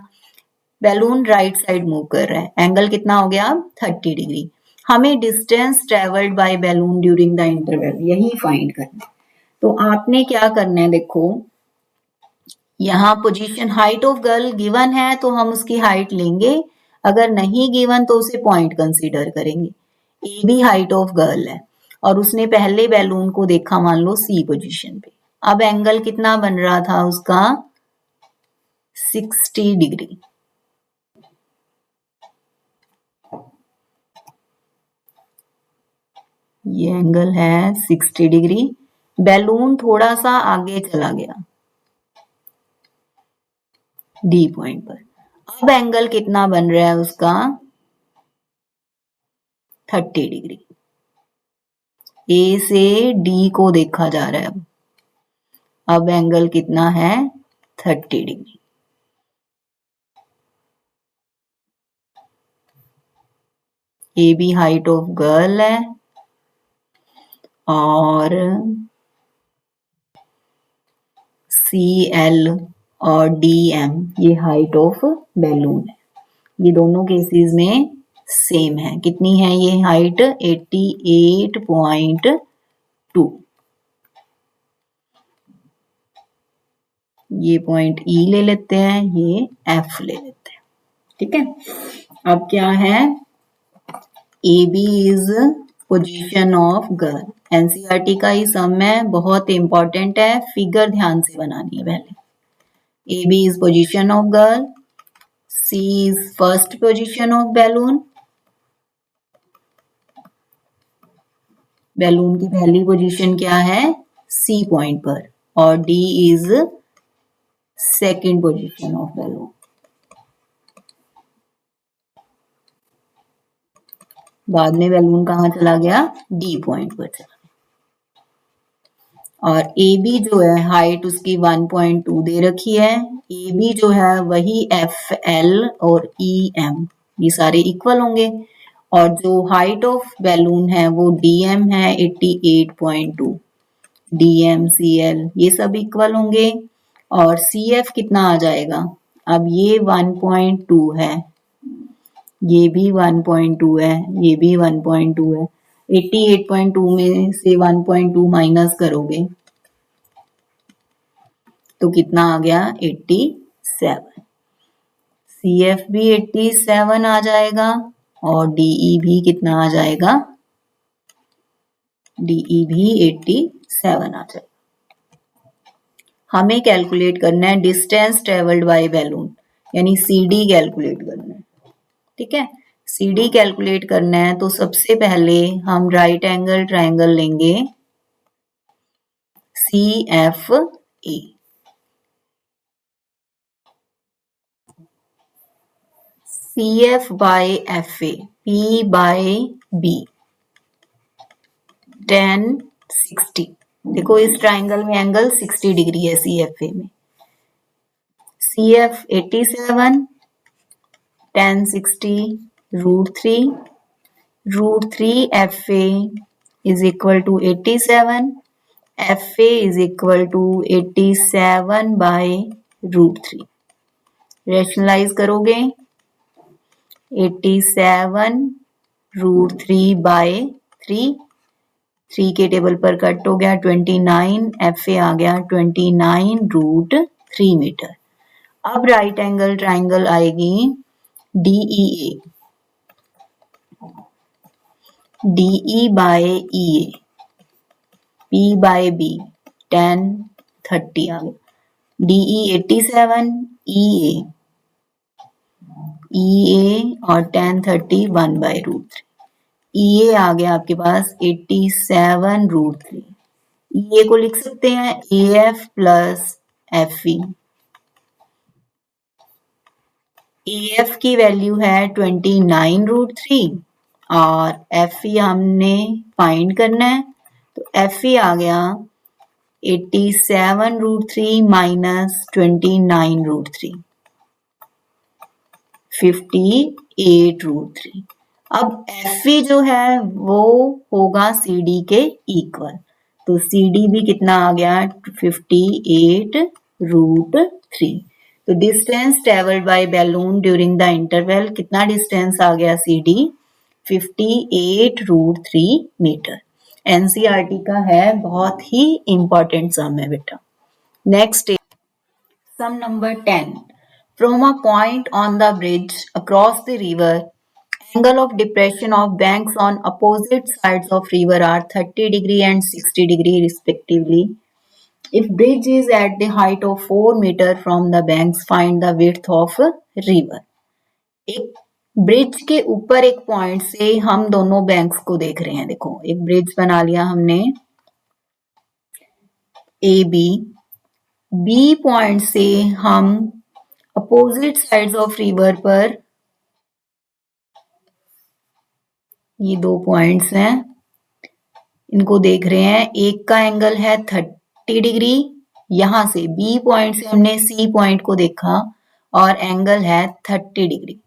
बैलून राइट साइड मूव कर रहा है एंगल कितना हो गया 30 डिग्री। हमें distance travelled by balloon during the interval यही फाइंड करना है। तो आपने क्या करना है देखो यहाँ position height of girl given है तो हम उसकी हाइट लेंगे अगर नहीं गिवन तो उसे पॉइंट कंसीडर करेंगे। ए भी हाइट ऑफ गर्ल है और उसने पहले बैलून को देखा मान लो सी पोजीशन पे। अब एंगल कितना बन रहा था उसका 60 डिग्री। ये एंगल है 60 डिग्री। बैलून थोड़ा सा आगे चला गया डी पॉइंट पर। अब एंगल कितना बन रहा है उसका 30 डिग्री। ए से डी को देखा जा रहा है। अब एंगल कितना है 30 degree. A B height of girl है और सी एल और डी एम ये हाइट ऑफ बैलून है। ये दोनों केसेस में सेम है। कितनी है ये हाइट 88.2। ये पॉइंट ई ले लेते हैं ये एफ ले लेते हैं। ठीक है। अब क्या है A B is position of girl. NCERT का ही सम है बहुत इंपॉर्टेंट है फिगर ध्यान से बनानी है पहले। A B is position of girl C is first position of balloon। Balloon की पहली पोजीशन क्या है C पॉइंट पर और D is second position of balloon. बाद में बैलून कहाँ चला गया D पॉइंट पर चला गया। और AB जो है हाइट उसकी 1.2 दे रखी है। AB जो है वही FL और EM ये सारे इक्वल होंगे और जो हाइट ऑफ बैलून है वो DM है 88.2। DM CL ये सब इक्वल होंगे और CF कितना आ जाएगा अब ये 1.2 है ये भी 1.2 है, ये भी 1.2 है। 88.2 में से 1.2 माइनस करोगे तो कितना आ गया? 87। CF भी 87 आ जाएगा और DE भी कितना आ जाएगा? DE भी 87 आ जाएगा। हमें कैलकुलेट करना है डिस्टेंस ट्रेवल्ड बाय बैलून, यानी CD कैलकुलेट करना है। ठीक है, CD कैलकुलेट करना है तो सबसे पहले हम राइट एंगल ट्रायंगल लेंगे CFA। CF by FA, P by B, tan 60। देखो इस ट्राइंगल में एंगल 60 डिग्री है CFA में। CF 87, tan 60 √3, √3 FA is equal to 87, FA is equal to 87 by √3। Rationalise करोगे 87 √3 by 3, 3 के टेबल पर कट हो गया 29, FA आ गया 29 √3 मीटर। अब राइट एंगल ट्राइंगल आएगी DEA, DE by EA, P by B, tan 30 आ गया। DE 87, EA और tan 30 1 by √3। EA आ गया आपके पास 87 √3। EA को लिख सकते हैं AF प्लस FE। AF की वैल्यू है 29 √3 और FE हमने फाइंड करना है, तो FE आ गया 87 √3 माइनस 29 √3, 58 √3। अब FE जो है वो होगा CD के इक्वल, तो CD भी कितना आ गया 58 √3। तो distance travelled by balloon during the interval, कितना डिस्टेंस आ गया CD? 58 √3 मीटर। NCERT का है, बहुत ही इंपॉर्टेंट सम है बेटा। Next sum number 10। From a point on the bridge across the river, angle of depression of banks on opposite sides of river are 30 degree and 60 degree respectively. If bridge is at the height of 4 meter from the banks, find the width of river. एक bridge के ऊपर एक point से हम दोनों banks को देख रहे हैं। देखो एक ब्रिज बना लिया हमने AB, B पॉइंट से हम अपोजिट साइड्स ऑफ रिवर पर, ये दो पॉइंट्स हैं, इनको देख रहे हैं। एक का एंगल है 30 डिग्री, यहां से B पॉइंट से हमने C पॉइंट को देखा और एंगल है 30 डिग्री।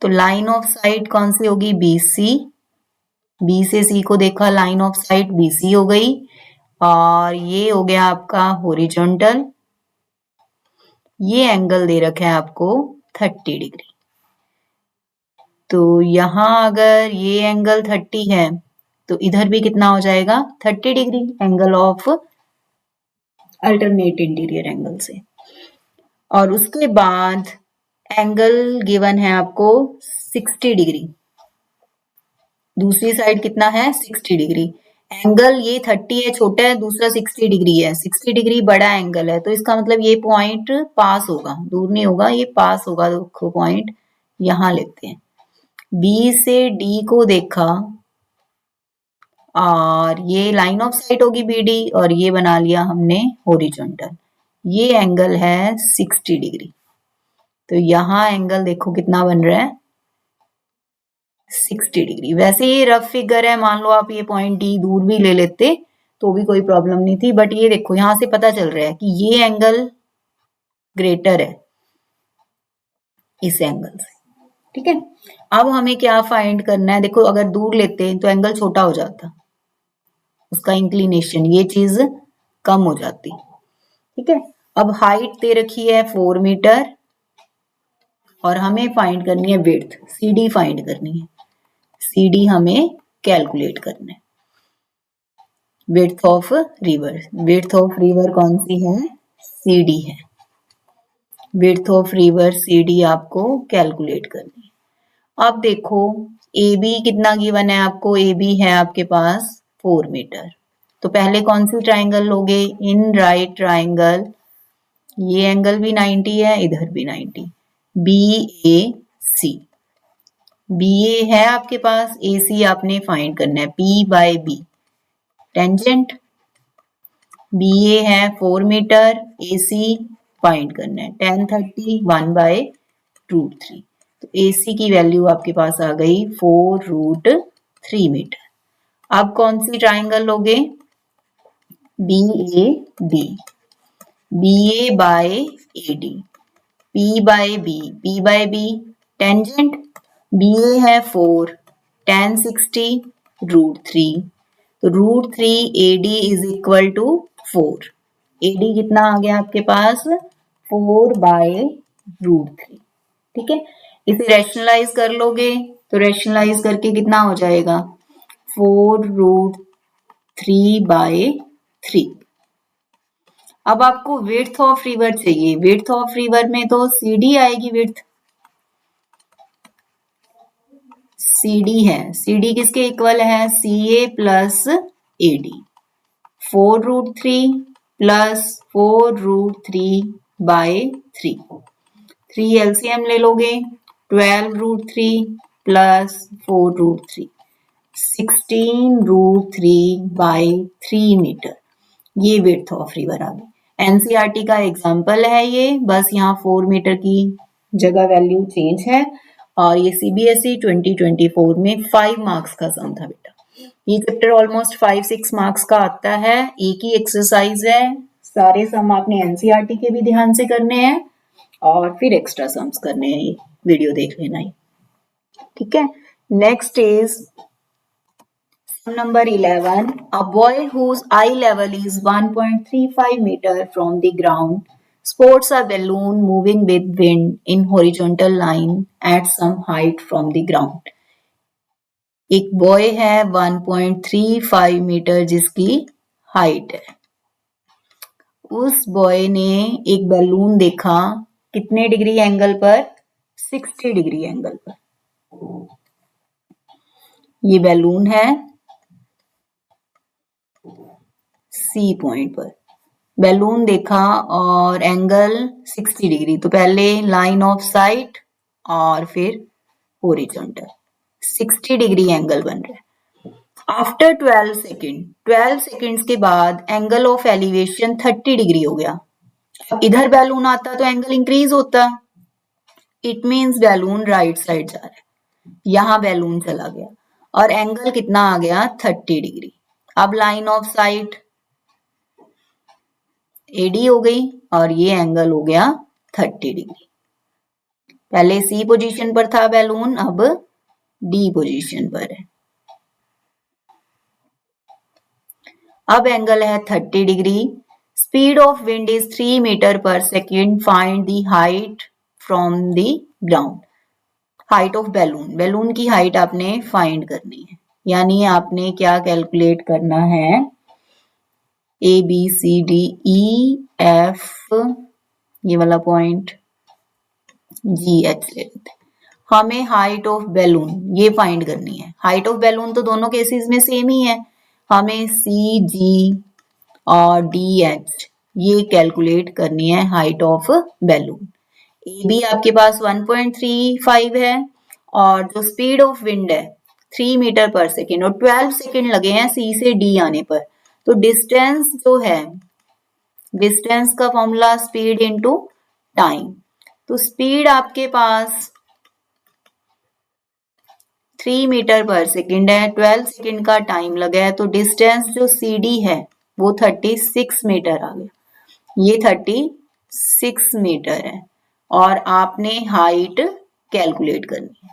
तो लाइन ऑफ साइट कौन सी होगी? BC। B से C को देखा, लाइन ऑफ साइट BC हो गई और ये हो गया आपका हॉरिजॉन्टल। ये एंगल दे रखा है आपको 30 डिग्री। तो यहां अगर ये एंगल 30 है तो इधर भी कितना हो जाएगा? 30 degree, angle of alternate interior angle से। और उसके बाद एंगल गिवन है आपको 60 डिग्री, दूसरी साइड कितना है? 60 डिग्री। एंगल ये 30 है, छोटा है, दूसरा 60 डिग्री है। 60 डिग्री बड़ा एंगल है, तो इसका मतलब ये पॉइंट पास होगा, दूर नहीं होगा, ये पास होगा। देखो पॉइंट यहां लेते हैं, बी से डी को देखा और ये लाइन ऑफ साइट होगी BD और ये बना लिया हमने हॉरिजॉन्टल। ये एंगल है 60 डिग्री। तो यहां एंगल देखो कितना बन रहा है? 60 डिग्री। वैसे ये रफ फिगर है, मान लो आप ये पॉइंट D दूर भी ले लेते तो भी कोई प्रॉब्लम नहीं थी, बट ये देखो यहां से पता चल रहा है कि ये एंगल ग्रेटर है इस एंगल से। ठीक है, अब हमें क्या फाइंड करना है? देखो अगर दूर लेते तो एंगल छोटा हो जाता, उसका इंक्लिनेशन, ये चीज कम हो जाती। ठीक है, अब हाइट दे रखी है 4 मीटर और हमें फाइंड करनी है विड्थ, CD फाइंड करनी है, CD हमें कैलकुलेट करना है। Width of river, width of river कौन सी है? CD है। विड्थ ऑफ रिवर CD आपको कैलकुलेट करनी है। अब देखो AB कितना गिवन है आपको? AB है आपके पास 4 मीटर। तो पहले कौन सी ट्राइंगल लोगे? इन राइट ट्राइंगल, ये एंगल भी 90 है, इधर भी 90, BAC। BA है आपके पास, AC आपने फाइंड करना है, P/B। टेंजेंट BA है 4 मीटर, AC फाइंड करना है tan 30 1/√3। तो AC की वैल्यू आपके पास आ गई 4√3 मीटर। अब कौन सी ट्राइंगल लोगे? BAD, BA by AD, P/B, P/B tangent BA है 4, tan 60 √3, तो √3 AD is equal to 4। AD कितना आ गया आपके पास? 4/√3। ठीक है, इसे रैशनलाइज कर लोगे तो रैशनलाइज करके कितना हो जाएगा? 4√3/3। अब आपको विड्थ ऑफ रिवर चाहिए। विड्थ ऑफ रिवर में तो CD आएगी विड्थ, CD है, CD किसके इक्वल है? CA plus AD। 4√3 plus 4√3/3, 3 LCM ले लोगे, 12√3 प्लस 4√3, 16√3/3 मीटर। ये विड्थ ऑफ रिवर आ गई। एनसीईआरटी का एग्जाम्पल है ये, बस यहाँ 4 मीटर की जगह वैल्यू चेंज है। और ये CBSE 2024 में 5 मार्क्स का सम था बेटा। ये चैप्टर ऑलमोस्ट 5-6 मार्क्स का आता है, एक ही एक्सरसाइज है। सारे सम आपने एनसीईआरटी के भी ध्यान से करने हैं और फिर एक्स्ट्रा सम्स करने हैं, ये वीडियो देख लेना ही। ठीक है, next is number 11. A boy whose eye level is 1.35 meter from the ground sports a balloon moving with wind in horizontal line at some height from the ground. एक boy है 1.35 metre जिसकी height है। उस boy ने एक balloon देखा, कितने degree angle पर? 60 डिग्री एंगल पर। ये बैलून है C पॉइंट पर, बैलून देखा और एंगल 60 डिग्री। तो पहले लाइन ऑफ साइट और फिर हॉरिजॉन्टल, 60 डिग्री एंगल बन रहा है। आफ्टर 12 सेकेंड, 12 सेकेंड्स के बाद एंगल ऑफ एलिवेशन 30 डिग्री हो गया। अब इधर बैलून आता तो एंगल इंक्रीज होता, it means balloon right side जा रहा है। यहां बैलून चला गया और एंगल कितना आ गया? 30 डिग्री। अब लाइन ऑफ साइट AD हो गई और ये एंगल हो गया 30 डिग्री। पहले C पोजीशन पर था बैलून, अब D पोजीशन पर है। अब एंगल है 30 degree. Speed of wind is 3 metre per second. Find the height from the ground. Height of balloon, balloon की हाइट आपने फाइंड करनी है, यानी आपने क्या कैलकुलेट करना है? ABCDEF, ये वाला पॉइंट GH ले लेते हैं। हमें हाइट ऑफ बैलून ये फाइंड करनी है। हाइट ऑफ बैलून तो दोनों केसेस में सेम ही है। हमें CG और DH ये कैलकुलेट करनी है हाइट ऑफ बैलून। AB आपके पास 1.35 है और जो स्पीड ऑफ विंड है 3 मीटर पर सेकेंड और 12 सेकेंड लगे हैं C से D आने पर। तो डिस्टेंस जो है, डिस्टेंस का फॉर्मूला स्पीड इनटू टाइम। तो स्पीड आपके पास 3 मीटर पर सेकेंड है, 12 सेकेंड का टाइम लगा है, तो डिस्टेंस जो CD है वो 36 मीटर आ गया। ये 36 मीटर है और आपने हाइट कैलकुलेट करनी है।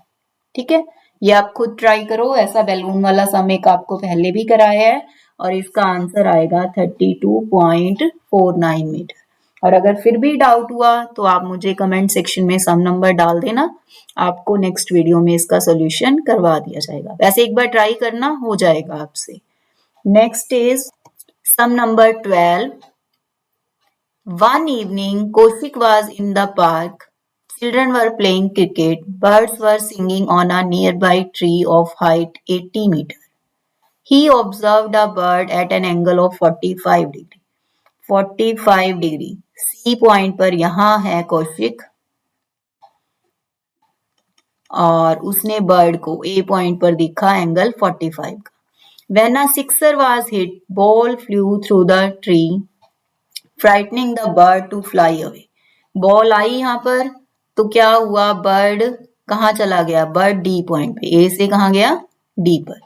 ठीक है, ये आप खुद ट्राई करो। ऐसा बैलून वाला सम एक आपको पहले भी कराया है और इसका आंसर आएगा 32.49 मीटर। और अगर फिर भी डाउट हुआ तो आप मुझे कमेंट सेक्शन में सम नंबर डाल देना, आपको नेक्स्ट वीडियो में इसका सोल्यूशन करवा दिया जाएगा। वैसे एक बार ट्राई करना, हो जाएगा आपसे। Next is sum number 12। One evening, Kaushik was in the park. Children were playing cricket. Birds were singing on a nearby tree of height 80 meters. He observed a bird at an angle of 45 degree. 45 degree C point पर यहां है कौशिक और उसने bird को ए point पर दिखा angle 45 का। When a sixer was hit, ball flew through the tree, frightening the bird to fly away. Ball आई यहां पर तो क्या हुआ, बर्ड कहां चला गया, बर्ड डी पॉइंट पे, ए से कहां गया, डी पर।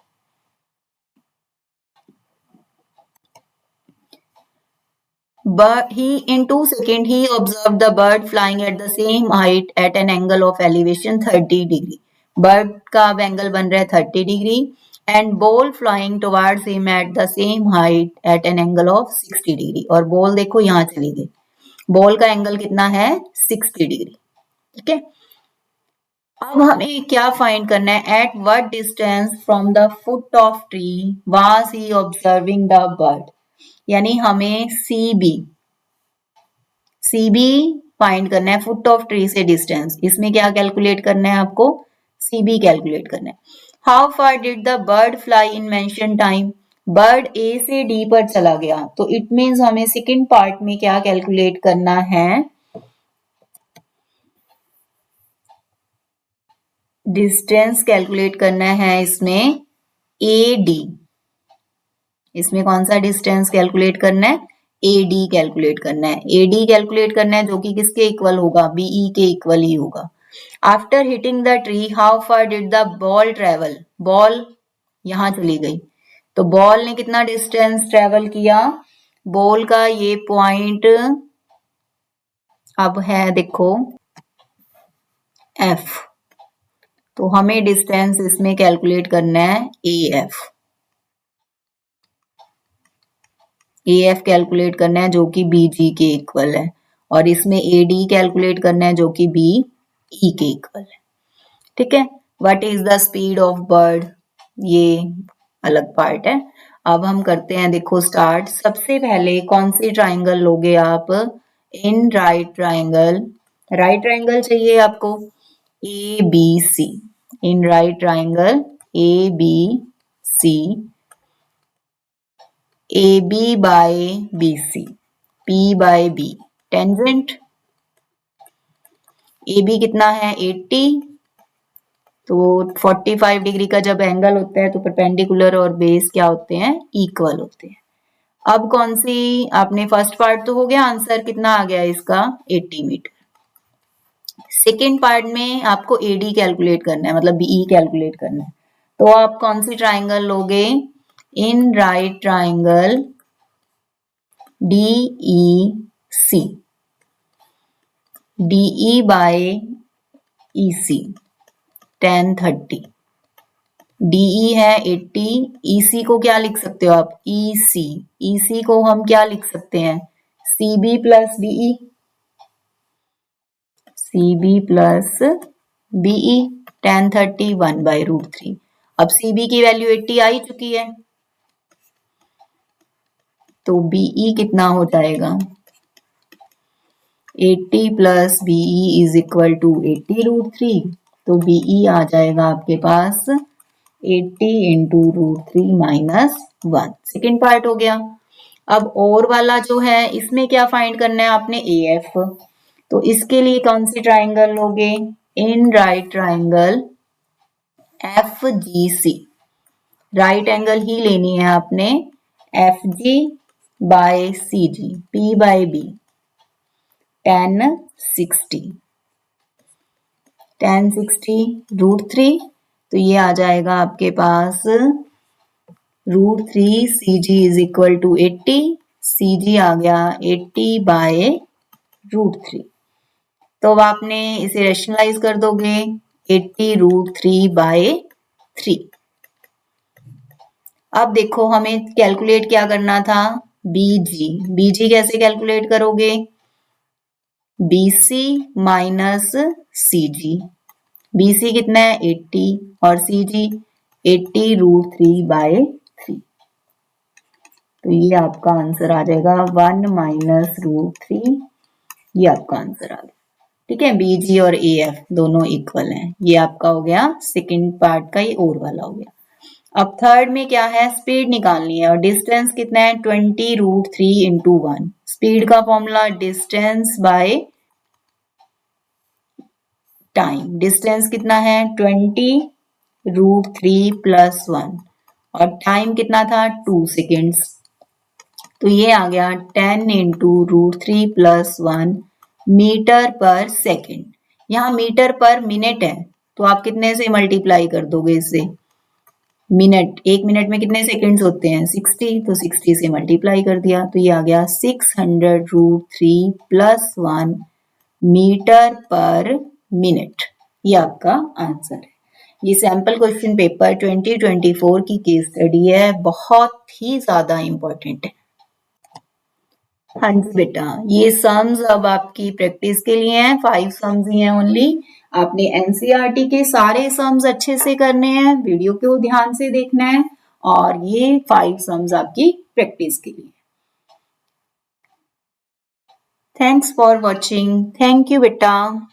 But in 2 seconds he observed the bird flying at the same height at an angle of elevation 30 degree. Bird का अब एंगल बन रहा है 30 degree and ball flying towards him at the same height at an angle of 60 degree. और ball देखो यहाँ चली गई, बॉल का एंगल कितना है 60 डिग्री। ठीक है, अब हमें क्या फाइंड करना है, at what distance from the foot of tree was he observing the bird. यानी हमें सीबी फाइंड करना है, फुट ऑफ ट्री से डिस्टेंस। इसमें क्या कैलकुलेट करना है आपको, सीबी कैलकुलेट करना है। How far did the bird fly in mention time, bird A से डी पर चला गया, तो इट मीन्स हमें सेकेंड पार्ट में क्या कैलकुलेट करना है, डिस्टेंस कैलकुलेट करना है इसमें ए डी। इसमें कौन सा डिस्टेंस कैलकुलेट करना है, एडी कैलकुलेट करना है। एडी कैलकुलेट करना है जो कि किसके इक्वल होगा, बीई के इक्वल ही होगा। After hitting the tree how far did the ball travel, ball यहां चली गई, तो बॉल ने कितना डिस्टेंस ट्रेवल किया, बॉल का ये पॉइंट अब है देखो एफ, तो हमें डिस्टेंस इसमें कैलकुलेट करना है एफ कैलकुलेट करना है जो कि बीजी के इक्वल है, और इसमें एडी कैलकुलेट करना है जो कि बी ई के इक्वल है। ठीक है, what is the speed of bird, ये अलग पार्ट है। अब हम करते हैं, देखो स्टार्ट। सबसे पहले कौन सी ट्राइंगल लोगे आप, in right triangle, right triangle चाहिए आपको, A B C, in right triangle A B C, A B by B C, P by B, tangent A B कितना है 80, तो 45 डिग्री का जब एंगल होता है तो परपेंडिकुलर और बेस क्या होते हैं, इक्वल होते हैं। अब कौन सी, आपने फर्स्ट पार्ट तो हो गया, आंसर कितना आ गया इसका 80 मीटर। सेकेंड पार्ट में आपको एडी कैलकुलेट करना है, मतलब बीई कैलकुलेट करना है, तो आप कौन सी ट्राइंगल लोगे, in right triangle DE C, DE by E C 1030, DE है 80, ईसी को क्या लिख सकते हो आप, ईसी, ईसी को हम क्या लिख सकते हैं, CB plus BE, CB plus BE 1030 1/√3। अब सीबी की वैल्यू 80 आ ही चुकी है, तो बीई कितना हो जाएगा, 80 plus BE is equal to 80√3, तो बीई आ जाएगा आपके पास 80 इंटू √3 माइनस 1। सेकेंड पार्ट हो गया। अब और वाला जो है, इसमें क्या फाइंड करना है आपने, ए एफ, तो इसके लिए कौन सी ट्राइंगल लोगे, in right triangle F G C, right angle ही लेनी है आपने, F G by C G, P by B 1060, 1060√3, तो ये आ जाएगा आपके पास √3 C G is equal to 80, C G आ गया 80/√3। तो अब आपने इसे रेशनलाइज कर दोगे, 80√3/3। अब देखो हमें कैलकुलेट क्या करना था, बीजी, बीजी कैसे कैलकुलेट करोगे, BC माइनस CG। BC कितना है 80 और CG 80√3/3। तो ये आपका आंसर आ जाएगा 1 माइनस √3। ये आपका आंसर आ गया। ठीक है, BG और AF दोनों इक्वल हैं। ये आपका हो गया सेकंड पार्ट का, ये और वाला हो गया। अब थर्ड में क्या है, स्पीड निकालनी है और डिस्टेंस कितना है 20√3 × 1। स्पीड का formula distance by time. Distance कितना है 20√3 + 1 और टाइम कितना था 2 सेकेंड्स। तो ये आ गया 10 × √3 + 1 मीटर पर सेकेंड। यहाँ मीटर पर मिनट है, तो आप कितने से मल्टीप्लाई कर दोगे इसे, मिनट, 1 मिनट में कितने सेकंड्स होते हैं 60, तो 60 से मल्टीप्लाई कर दिया, तो ये आ गया 600√3 + 1 मीटर पर मिनट। ये आपका आंसर है। ये सैंपल क्वेश्चन पेपर 2024 की केस स्टडी है, बहुत ही ज्यादा इंपॉर्टेंट है। हाँ जी बेटा, ये सम्स अब आपकी प्रैक्टिस के लिए हैं, 5 सम्स ही हैं ओनली। आपने एनसीईआरटी के सारे सम्स अच्छे से करने हैं, वीडियो को ध्यान से देखना है और ये 5 सम्स आपकी प्रैक्टिस के लिए। Thanks for watching. Thank you बेटा।